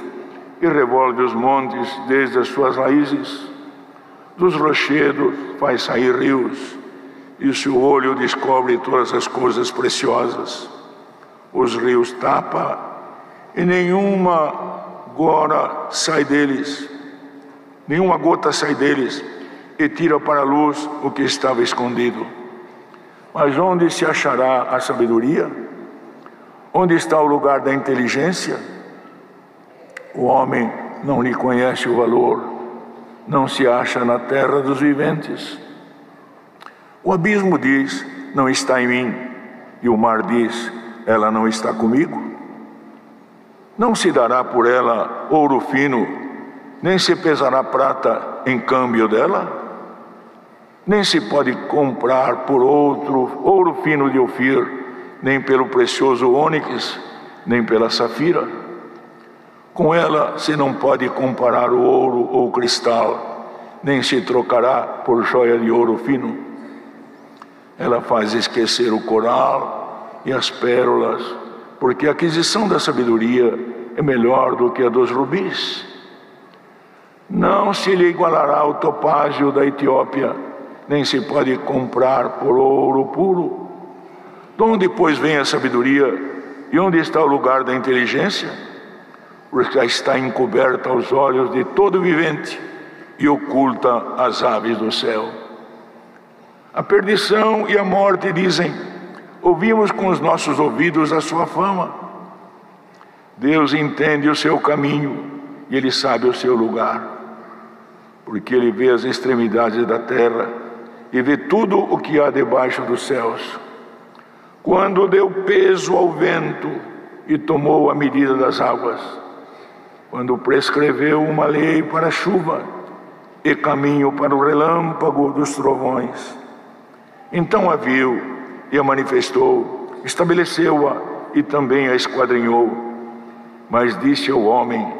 e revolve os montes desde as suas raízes. Dos rochedos faz sair rios, e o seu olho descobre todas as coisas preciosas. os rios tapa, e nenhuma gota sai deles, e tira para a luz o que estava escondido. Mas onde se achará a sabedoria? Onde está o lugar da inteligência? O homem não lhe conhece o valor, não se acha na terra dos viventes. O abismo diz, não está em mim, e o mar diz, ela não está comigo. Não se dará por ela ouro fino, nem se pesará prata em câmbio dela. Nem se pode comprar por outro ouro fino de Ofir, nem pelo precioso ônix, nem pela safira. Com ela se não pode comparar o ouro ou o cristal, nem se trocará por joia de ouro fino. Ela faz esquecer o coral e as pérolas, porque a aquisição da sabedoria é melhor do que a dos rubis. Não se lhe igualará o topázio da Etiópia, nem se pode comprar por ouro puro. De onde, pois, vem a sabedoria? E onde está o lugar da inteligência? Porque está encoberta aos olhos de todo vivente e oculta às aves do céu. A perdição e a morte dizem, ouvimos com os nossos ouvidos a sua fama. Deus entende o seu caminho e Ele sabe o seu lugar, porque Ele vê as extremidades da terra e vê tudo o que há debaixo dos céus. Quando deu peso ao vento e tomou a medida das águas, quando prescreveu uma lei para a chuva e caminho para o relâmpago dos trovões, então a viu e a manifestou, estabeleceu-a e também a esquadrinhou. Mas disse ao homem,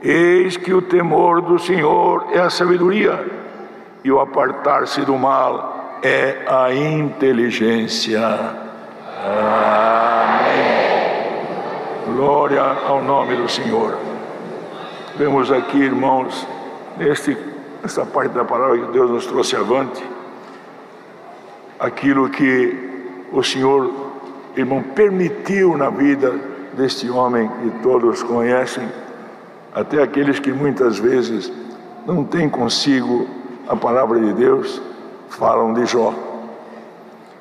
eis que o temor do Senhor é a sabedoria, e o apartar-se do mal é a inteligência. Amém. Glória ao nome do Senhor. Vemos aqui, irmãos, nessa parte da palavra que Deus nos trouxe avante, aquilo que o Senhor, irmão, permitiu na vida deste homem que todos conhecem, até aqueles que muitas vezes não têm consigo a palavra de Deus, falam de Jó.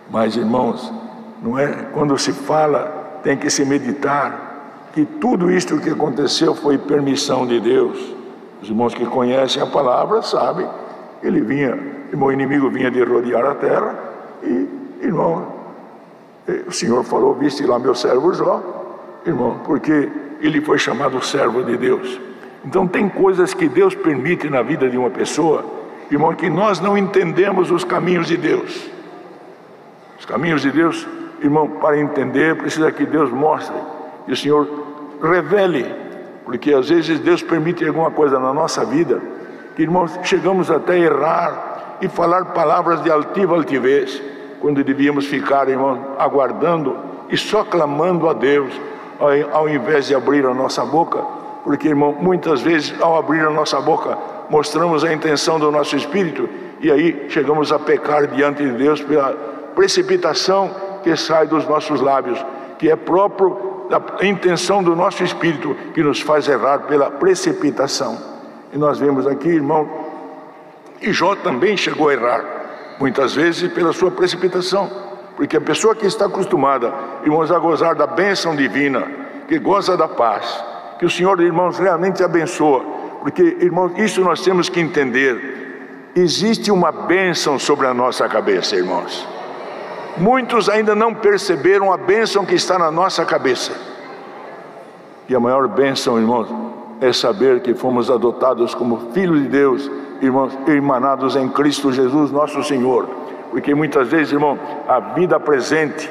Mas, irmãos, não é? Quando se fala, tem que se meditar que tudo isto que aconteceu foi permissão de Deus. Os irmãos que conhecem a palavra sabem, o inimigo vinha de rodear a terra e, irmão, o Senhor falou, viste lá meu servo Jó, irmão, porque ele foi chamado servo de Deus. Então tem coisas que Deus permite na vida de uma pessoa, irmão, que nós não entendemos os caminhos de Deus. Os caminhos de Deus, irmão, para entender, precisa que Deus mostre, e o Senhor revele, porque às vezes Deus permite alguma coisa na nossa vida, que, irmãos, chegamos até a errar e falar palavras de altivez, quando devíamos ficar, irmão, aguardando e só clamando a Deus, ao invés de abrir a nossa boca, porque, irmão, muitas vezes ao abrir a nossa boca, mostramos a intenção do nosso espírito e aí chegamos a pecar diante de Deus pela precipitação que sai dos nossos lábios, que é próprio da intenção do nosso espírito que nos faz errar pela precipitação. E nós vemos aqui, irmão, e Jó também chegou a errar, muitas vezes pela sua precipitação, porque a pessoa que está acostumada, irmãos, a gozar da bênção divina, que goza da paz, que o Senhor, irmãos, realmente abençoa, porque, irmãos, isso nós temos que entender. Existe uma bênção sobre a nossa cabeça, irmãos. Muitos ainda não perceberam a bênção que está na nossa cabeça. E a maior bênção, irmãos, é saber que fomos adotados como filhos de Deus, irmãos, irmanados em Cristo Jesus, nosso Senhor. Porque muitas vezes, irmão, a vida presente,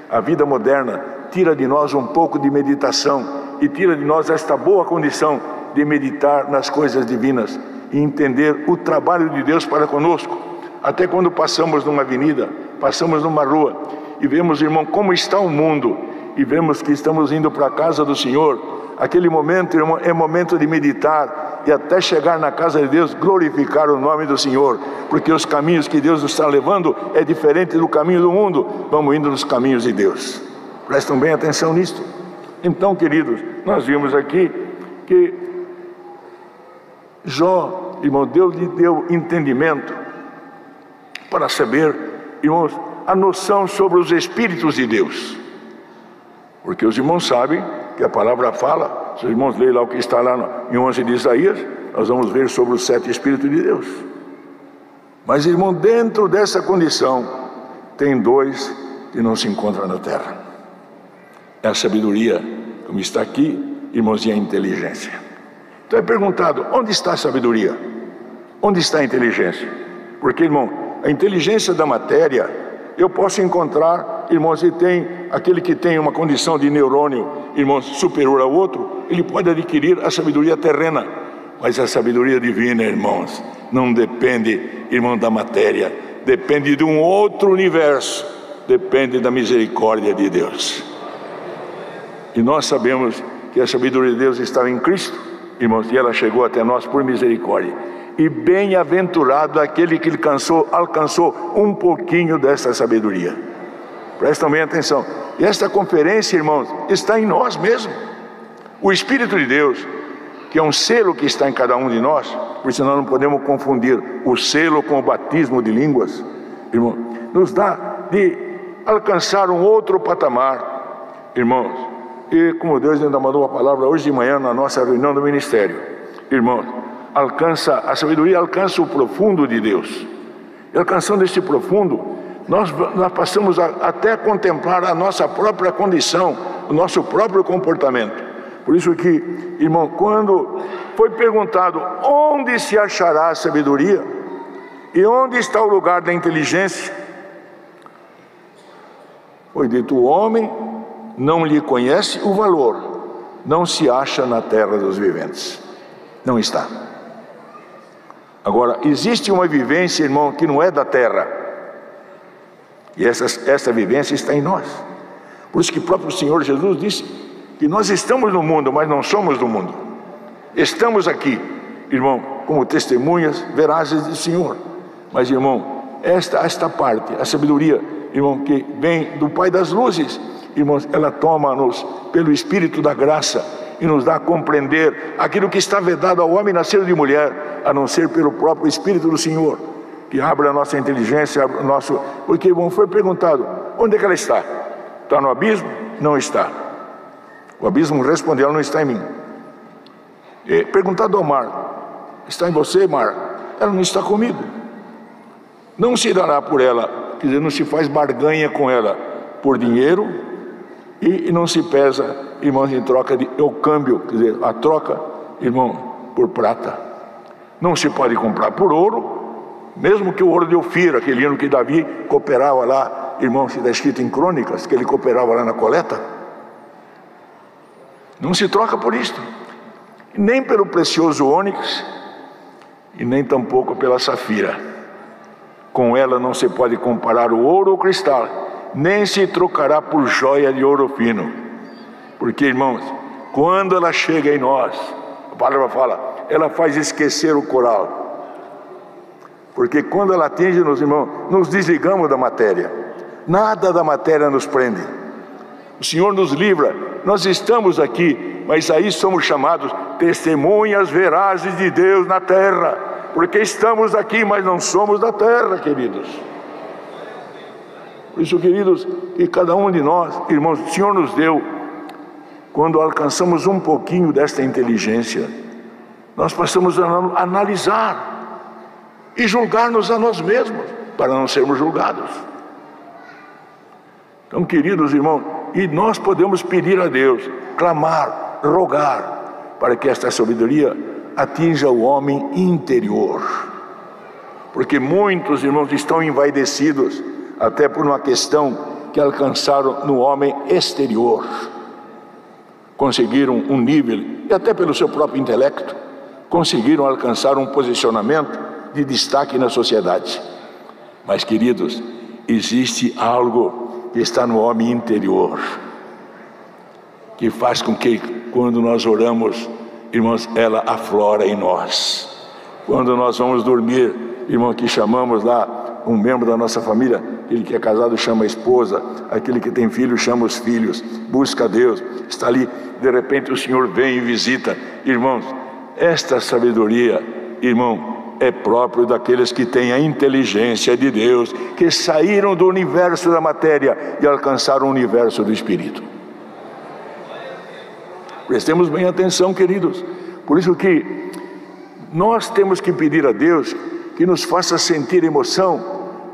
a vida moderna, tira de nós um pouco de meditação e tira de nós esta boa condição de meditar nas coisas divinas e entender o trabalho de Deus para conosco. Até quando passamos numa avenida, passamos numa rua e vemos, irmão, como está o mundo e vemos que estamos indo para a casa do Senhor, aquele momento, irmão, é momento de meditar e até chegar na casa de Deus, glorificar o nome do Senhor, porque os caminhos que Deus nos está levando é diferente do caminho do mundo. Vamos indo nos caminhos de Deus. Prestam bem atenção nisto. Então, queridos, nós vimos aqui que Jó, irmão, Deus lhe deu entendimento para saber, irmãos, a noção sobre os Espíritos de Deus. Porque os irmãos sabem que a palavra fala, se os irmãos leem lá o que está lá em 11 de Isaías, nós vamos ver sobre os 7 Espíritos de Deus. Mas, irmão, dentro dessa condição, tem 2 que não se encontram na terra. É a sabedoria, como está aqui, irmãos, e a inteligência. Então é perguntado, onde está a sabedoria? Onde está a inteligência? Porque, irmão, a inteligência da matéria, eu posso encontrar, irmãos, e tem aquele que tem uma condição de neurônio, irmãos, superior ao outro, ele pode adquirir a sabedoria terrena, mas a sabedoria divina, irmãos, não depende, irmão, da matéria, depende de um outro universo, depende da misericórdia de Deus. E nós sabemos que a sabedoria de Deus estava em Cristo, irmãos, e ela chegou até nós por misericórdia. E bem-aventurado aquele que alcançou um pouquinho dessa sabedoria. Prestem bem atenção. E esta conferência, irmãos, está em nós mesmos. O Espírito de Deus, que é um selo que está em cada um de nós, por isso nós não podemos confundir o selo com o batismo de línguas, irmão, nos dá de alcançar um outro patamar, irmãos. E como Deus ainda mandou a palavra hoje de manhã na nossa reunião do ministério, irmãos, a sabedoria alcança o profundo de Deus. E alcançando este profundo, nós passamos até a contemplar a nossa própria condição, o nosso próprio comportamento. Por isso que, irmão, quando foi perguntado onde se achará a sabedoria e onde está o lugar da inteligência, foi dito: o homem não lhe conhece o valor, não se acha na terra dos viventes. Não está. Agora, existe uma vivência, irmão, que não é da terra, e essa vivência está em nós. Por isso que o próprio Senhor Jesus disse que nós estamos no mundo, mas não somos do mundo. Estamos aqui, irmão, como testemunhas verazes do Senhor. Mas, irmão, esta parte, a sabedoria, irmão, que vem do Pai das luzes, irmãos, ela toma-nos pelo Espírito da graça e nos dá a compreender aquilo que está vedado ao homem nascido de mulher, a não ser pelo próprio Espírito do Senhor, que abre a nossa inteligência, abre o nosso... Porque, irmão, foi perguntado, onde é que ela está? Está no abismo? Não está. O abismo respondeu, ela não está em mim. E perguntado ao mar, está em você, mar? Ela não está comigo. Não se dará por ela, quer dizer, não se faz barganha com ela por dinheiro, e não se pesa, irmãos, em troca de o câmbio, quer dizer, a troca, irmão, por prata. Não se pode comprar por ouro, mesmo que o ouro de Ofir, aquele ano que Davi cooperava lá, irmão, se está escrito em Crônicas, que ele cooperava lá na coleta. Não se troca por isto, nem pelo precioso ônix, e nem tampouco pela safira. Com ela não se pode comparar o ouro ou o cristal, nem se trocará por joia de ouro fino. Porque, irmãos, quando ela chega em nós, a palavra fala, ela faz esquecer o coral. Porque quando ela atinge-nos, irmãos, nos desligamos da matéria. Nada da matéria nos prende. O Senhor nos livra. Nós estamos aqui, mas aí somos chamados testemunhas verazes de Deus na terra. Porque estamos aqui, mas não somos da terra, queridos. Por isso, queridos, que cada um de nós, irmãos, o Senhor nos deu, quando alcançamos um pouquinho desta inteligência, nós passamos a analisar e julgar-nos a nós mesmos, para não sermos julgados. Então, queridos irmãos, e nós podemos pedir a Deus, clamar, rogar, para que esta sabedoria atinja o homem interior. Porque muitos, irmãos, estão envaidecidos, até por uma questão que alcançaram no homem exterior. Conseguiram um nível, e até pelo seu próprio intelecto, conseguiram alcançar um posicionamento de destaque na sociedade. Mas, queridos, existe algo que está no homem interior, que faz com que, quando nós oramos, irmãos, ela aflora em nós. Quando nós vamos dormir, irmão, que chamamos lá um membro da nossa família, aquele que é casado chama a esposa, aquele que tem filho chama os filhos, busca a Deus, está ali, de repente o Senhor vem e visita. Irmãos, esta sabedoria, irmão, é próprio daqueles que têm a inteligência de Deus, que saíram do universo da matéria e alcançaram o universo do Espírito. Prestemos bem atenção, queridos. Por isso que nós temos que pedir a Deus que nos faça sentir emoção.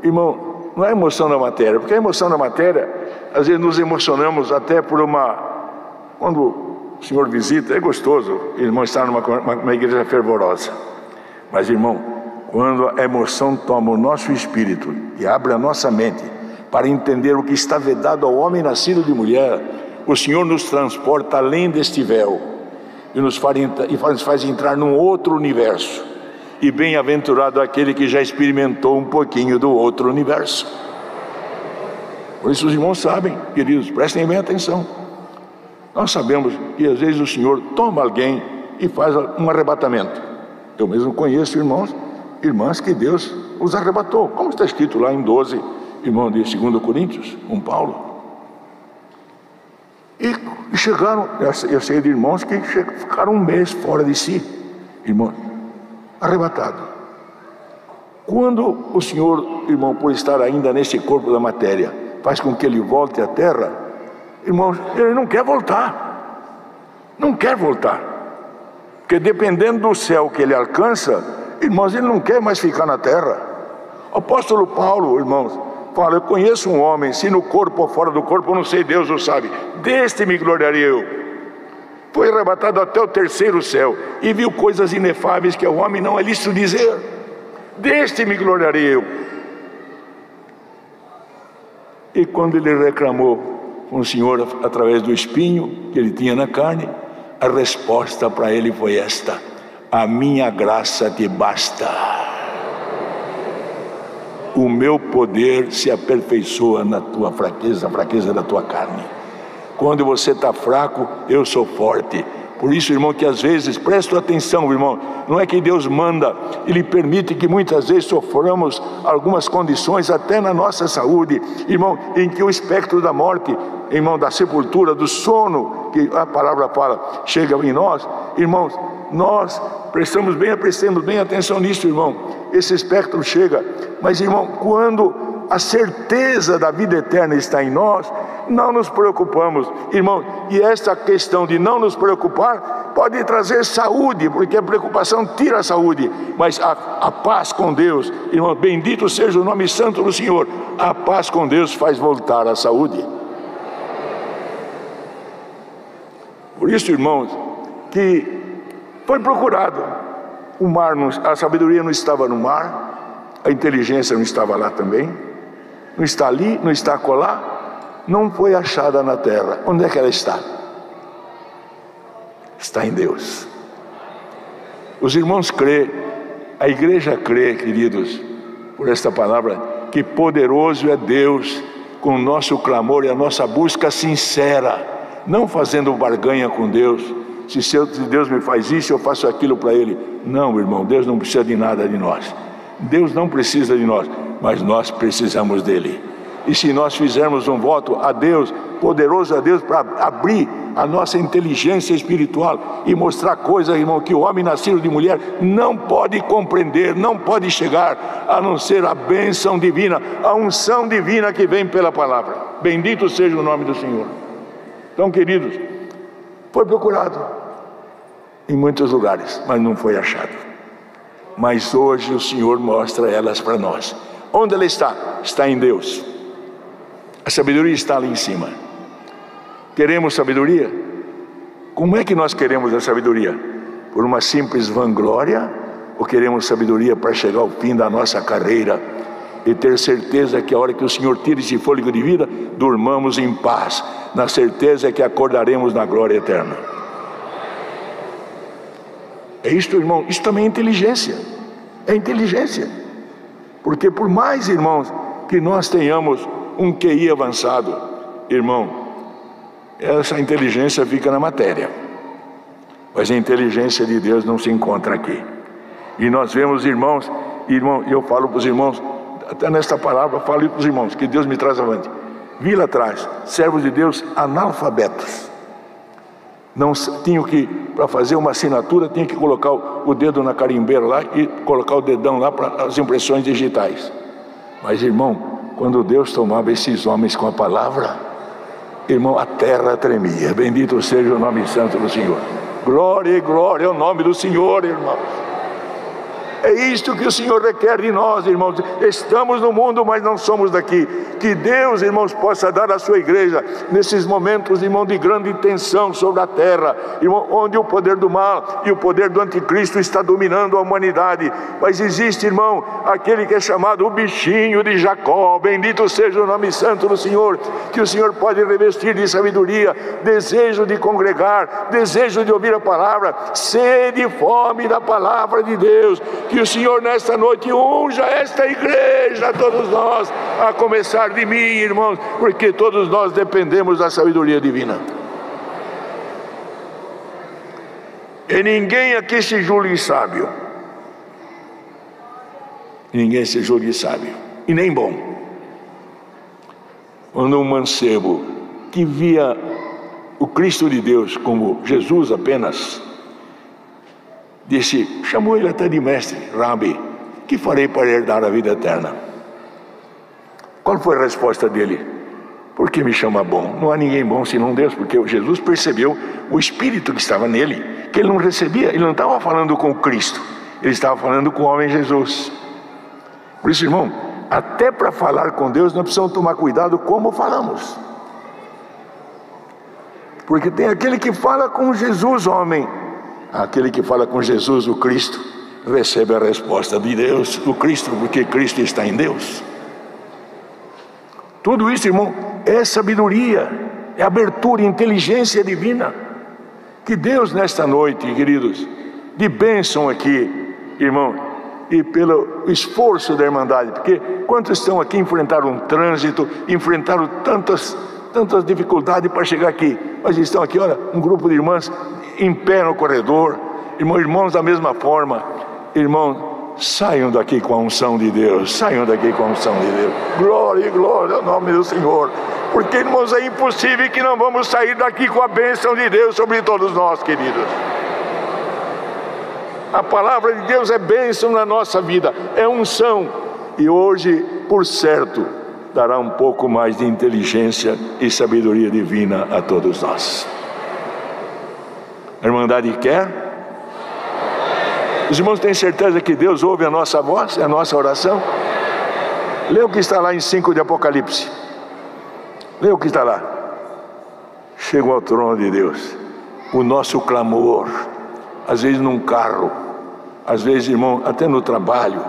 Irmão, não é emoção da matéria, porque a emoção da matéria, às vezes nos emocionamos até por quando o Senhor visita, é gostoso, irmão, estar numa igreja fervorosa. Mas, irmão, quando a emoção toma o nosso espírito e abre a nossa mente para entender o que está vedado ao homem nascido de mulher, o Senhor nos transporta além deste véu e nos faz entrar num outro universo. E bem-aventurado aquele que já experimentou um pouquinho do outro universo. Por isso os irmãos sabem, queridos, prestem bem atenção. Nós sabemos que às vezes o Senhor toma alguém e faz um arrebatamento. Eu mesmo conheço irmãos, irmãs que Deus os arrebatou, como está escrito lá em 12, irmão, de 2 Coríntios, com Paulo. E chegaram, eu sei de irmãos que ficaram um mês fora de si, irmão, arrebatado. Quando o Senhor, irmão, por estar ainda nesse corpo da matéria, faz com que ele volte à terra, irmãos, ele não quer voltar, não quer voltar. Porque dependendo do céu que ele alcança, irmãos, ele não quer mais ficar na terra. O apóstolo Paulo, irmãos, fala: eu conheço um homem, se no corpo ou fora do corpo, eu não sei, Deus o sabe, deste me gloriarei eu. Foi arrebatado até o 3º céu e viu coisas inefáveis que ao homem não é lícito dizer. Deste me gloriarei eu. E quando ele reclamou com o Senhor através do espinho que ele tinha na carne, a resposta para ele foi esta: a minha graça te basta. O meu poder se aperfeiçoa na tua fraqueza, a fraqueza da tua carne. Quando você está fraco, eu sou forte. Por isso, irmão, que às vezes, presta atenção, irmão, não é que Deus manda, Ele permite que muitas vezes soframos algumas condições, até na nossa saúde, irmão, em que o espectro da morte, irmão, da sepultura, do sono, que a palavra fala, chega em nós, irmãos, nós prestamos bem atenção nisso, irmão, esse espectro chega, mas, irmão, quando a certeza da vida eterna está em nós, não nos preocupamos, irmão, e essa questão de não nos preocupar pode trazer saúde, porque a preocupação tira a saúde, mas a paz com Deus, irmão, bendito seja o nome santo do Senhor, a paz com Deus faz voltar a saúde. Por isso, irmãos, que foi procurado o mar, a sabedoria não estava no mar, a inteligência não estava lá também, não está ali, não está acolá, não foi achada na terra. Onde é que ela está? Está em Deus. Os irmãos crê, a igreja crê, queridos, por esta palavra, que poderoso é Deus com o nosso clamor e a nossa busca sincera, não fazendo barganha com Deus. Se Deus me faz isso, eu faço aquilo para Ele. Não, irmão, Deus não precisa de nada de nós. Deus não precisa de nós, mas nós precisamos dEle. E se nós fizermos um voto a Deus, poderoso a Deus, para abrir a nossa inteligência espiritual e mostrar coisas, irmão, que o homem nascido de mulher não pode compreender, não pode chegar, a não ser a bênção divina, a unção divina que vem pela palavra. Bendito seja o nome do Senhor. Então, queridos, foi procurado em muitos lugares, mas não foi achado. Mas hoje o Senhor mostra elas para nós. Onde ela está? Está em Deus. A sabedoria está ali em cima. Queremos sabedoria? Como é que nós queremos a sabedoria? Por uma simples vanglória? Ou queremos sabedoria para chegar ao fim da nossa carreira e ter certeza que a hora que o Senhor tira esse fôlego de vida, durmamos em paz, na certeza que acordaremos na glória eterna? É isto, irmão, isso também é inteligência. É inteligência. Porque por mais, irmãos, que nós tenhamos um QI avançado, irmão, essa inteligência fica na matéria, mas a inteligência de Deus não se encontra aqui. E nós vemos, irmãos, eu falo para os irmãos, até nesta palavra, falei para os irmãos, que Deus me traz avante. Vi lá atrás, servos de Deus analfabetos. Não tinham que, para fazer uma assinatura, tinha que colocar o dedo na carimbeira lá e colocar o dedão lá para as impressões digitais. Mas, irmão, quando Deus tomava esses homens com a palavra, irmão, a terra tremia. Bendito seja o nome santo do Senhor. Glória e glória ao nome do Senhor, irmão. É isto que o Senhor requer de nós, irmãos. Estamos no mundo, mas não somos daqui. Que Deus, irmãos, possa dar à sua igreja, nesses momentos, irmão, de grande tensão sobre a terra, irmão, onde o poder do mal e o poder do anticristo está dominando a humanidade. Mas existe, irmão, aquele que é chamado o bichinho de Jacó. Bendito seja o nome santo do Senhor, que o Senhor pode revestir de sabedoria, desejo de congregar, desejo de ouvir a palavra, sede e fome da palavra de Deus. Que o Senhor nesta noite unja esta igreja, todos nós, a começar de mim, irmãos, porque todos nós dependemos da sabedoria divina. E ninguém aqui se julgue sábio. Ninguém se julgue sábio, e nem bom. Quando um mancebo que via o Cristo de Deus como Jesus apenas, disse, chamou ele até de mestre, Rabi, que farei para herdar a vida eterna? Qual foi a resposta dele? Por que me chama bom? Não há ninguém bom senão Deus, porque Jesus percebeu o Espírito que estava nele, que ele não recebia, ele não estava falando com o Cristo, ele estava falando com o homem Jesus. Por isso, irmão, até para falar com Deus nós precisamos tomar cuidado como falamos. Porque tem aquele que fala com Jesus, homem. Aquele que fala com Jesus, o Cristo, recebe a resposta de Deus, o Cristo, porque Cristo está em Deus. Tudo isso, irmão, é sabedoria, é abertura, inteligência divina. Que Deus nesta noite, queridos, de bênção aqui, irmão, e pelo esforço da Irmandade, porque quantos estão aqui enfrentaram um trânsito, enfrentaram tantas dificuldades para chegar aqui, mas estão aqui, olha, um grupo de irmãs em pé no corredor, irmãos da mesma forma, irmão, saiam daqui com a unção de Deus, saiam daqui com a unção de Deus, glória e glória ao nome do Senhor, porque, irmãos, é impossível que não vamos sair daqui com a bênção de Deus sobre todos nós, queridos. A palavra de Deus é bênção na nossa vida, é unção, e hoje, por certo, dará um pouco mais de inteligência e sabedoria divina a todos nós. A Irmandade quer? Os irmãos têm certeza que Deus ouve a nossa voz, a nossa oração? Lê o que está lá em 5 de Apocalipse. Lê o que está lá. Chegou ao trono de Deus o nosso clamor, às vezes num carro, às vezes, irmão, até no trabalho,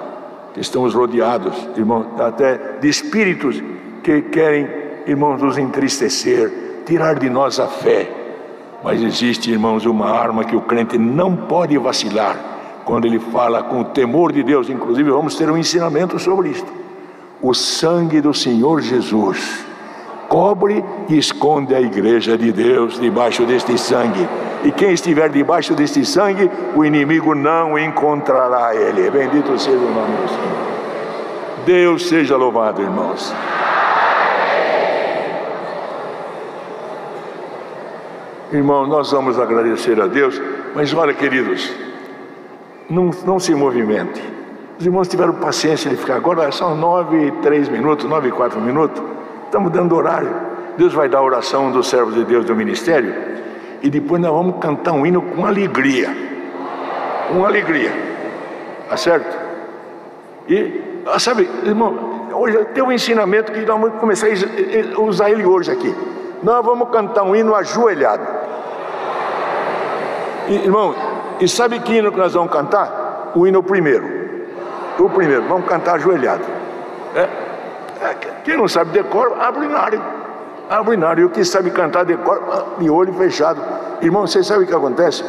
que estamos rodeados, irmão, até de espíritos que querem, irmãos, nos entristecer, tirar de nós a fé. Mas existe, irmãos, uma arma que o crente não pode vacilar quando ele fala com o temor de Deus. Inclusive vamos ter um ensinamento sobre isto. O sangue do Senhor Jesus cobre e esconde a igreja de Deus debaixo deste sangue, e quem estiver debaixo deste sangue, o inimigo não encontrará ele. Bendito seja o nome do Senhor. Deus seja louvado, irmãos. Irmãos, nós vamos agradecer a Deus, mas olha, queridos, não se movimente. Os irmãos tiveram paciência de ficar, agora são 9:03, 9:04, estamos dando horário. Deus vai dar a oração dos servos de Deus do ministério, e depois nós vamos cantar um hino com alegria, tá certo? E, sabe, irmão, hoje tem um ensinamento que nós vamos começar a usar ele hoje aqui. Nós vamos cantar um hino ajoelhado. Irmão, e sabe que hino que nós vamos cantar? O hino primeiro. O primeiro, vamos cantar ajoelhado. Quem não sabe decor, abre o inário. E o que sabe cantar decor, de olho fechado. Irmão, você sabe o que acontece?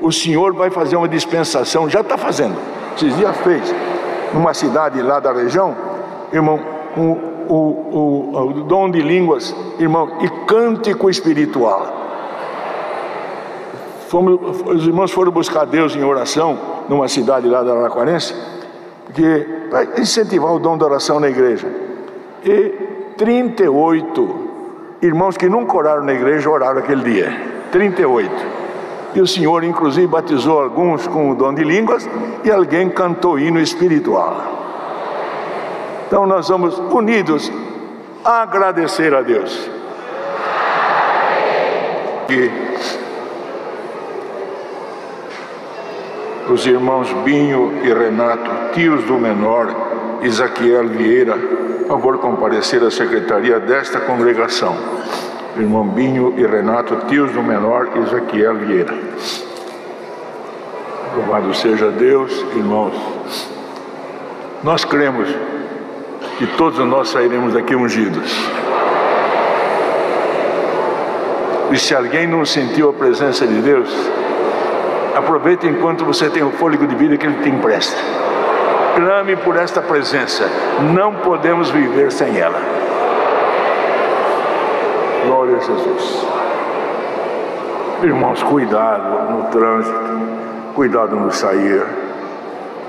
O Senhor vai fazer uma dispensação, já está fazendo. Esses dias fez, numa cidade lá da região, irmão, o dom de línguas, irmão, e cântico espiritual. Os irmãos foram buscar Deus em oração numa cidade lá da Araquarense, para incentivar o dom da oração na igreja. E 38 irmãos que nunca oraram na igreja oraram aquele dia. 38. E o Senhor, inclusive, batizou alguns com o dom de línguas e alguém cantou hino espiritual. Então nós vamos unidos agradecer a Deus. E os irmãos Binho e Renato, tios do menor Isaquiel Vieira, por favor, comparecer à secretaria desta congregação. Irmão Binho e Renato, tios do menor Isaquiel Vieira. Louvado seja Deus, irmãos. Nós cremos que todos nós sairemos daqui ungidos. E se alguém não sentiu a presença de Deus, aproveite enquanto você tem o fôlego de vida que Ele te empresta. Clame por esta presença. Não podemos viver sem ela. Glória a Jesus. Irmãos, cuidado no trânsito, cuidado no sair.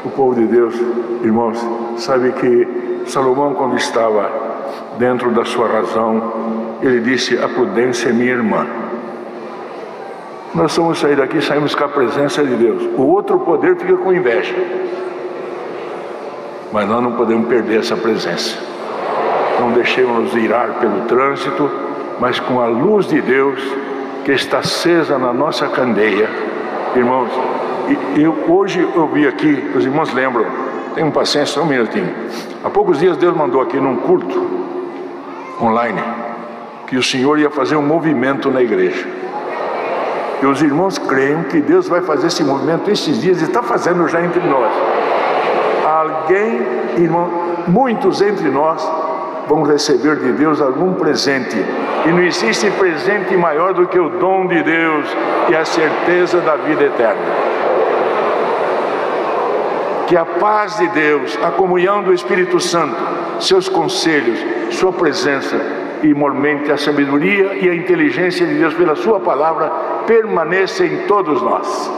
O povo de Deus, irmãos, sabe que Salomão, quando estava dentro da sua razão, ele disse: a prudência é minha irmã. Nós vamos sair daqui, saímos com a presença de Deus. O outro poder fica com inveja, mas nós não podemos perder essa presença. Não deixemos-nos irar pelo trânsito, mas com a luz de Deus que está acesa na nossa candeia. Irmãos, hoje eu vi aqui, os irmãos lembram, tenham paciência, só um minutinho. Há poucos dias Deus mandou aqui num culto online que o Senhor ia fazer um movimento na igreja. E os irmãos creem que Deus vai fazer esse movimento esses dias e está fazendo já entre nós. Alguém, irmão, muitos entre nós vão receber de Deus algum presente. E não existe presente maior do que o dom de Deus e a certeza da vida eterna. Que a paz de Deus, a comunhão do Espírito Santo, seus conselhos, sua presença e, igualmente, a sabedoria e a inteligência de Deus pela sua palavra permaneça em todos nós.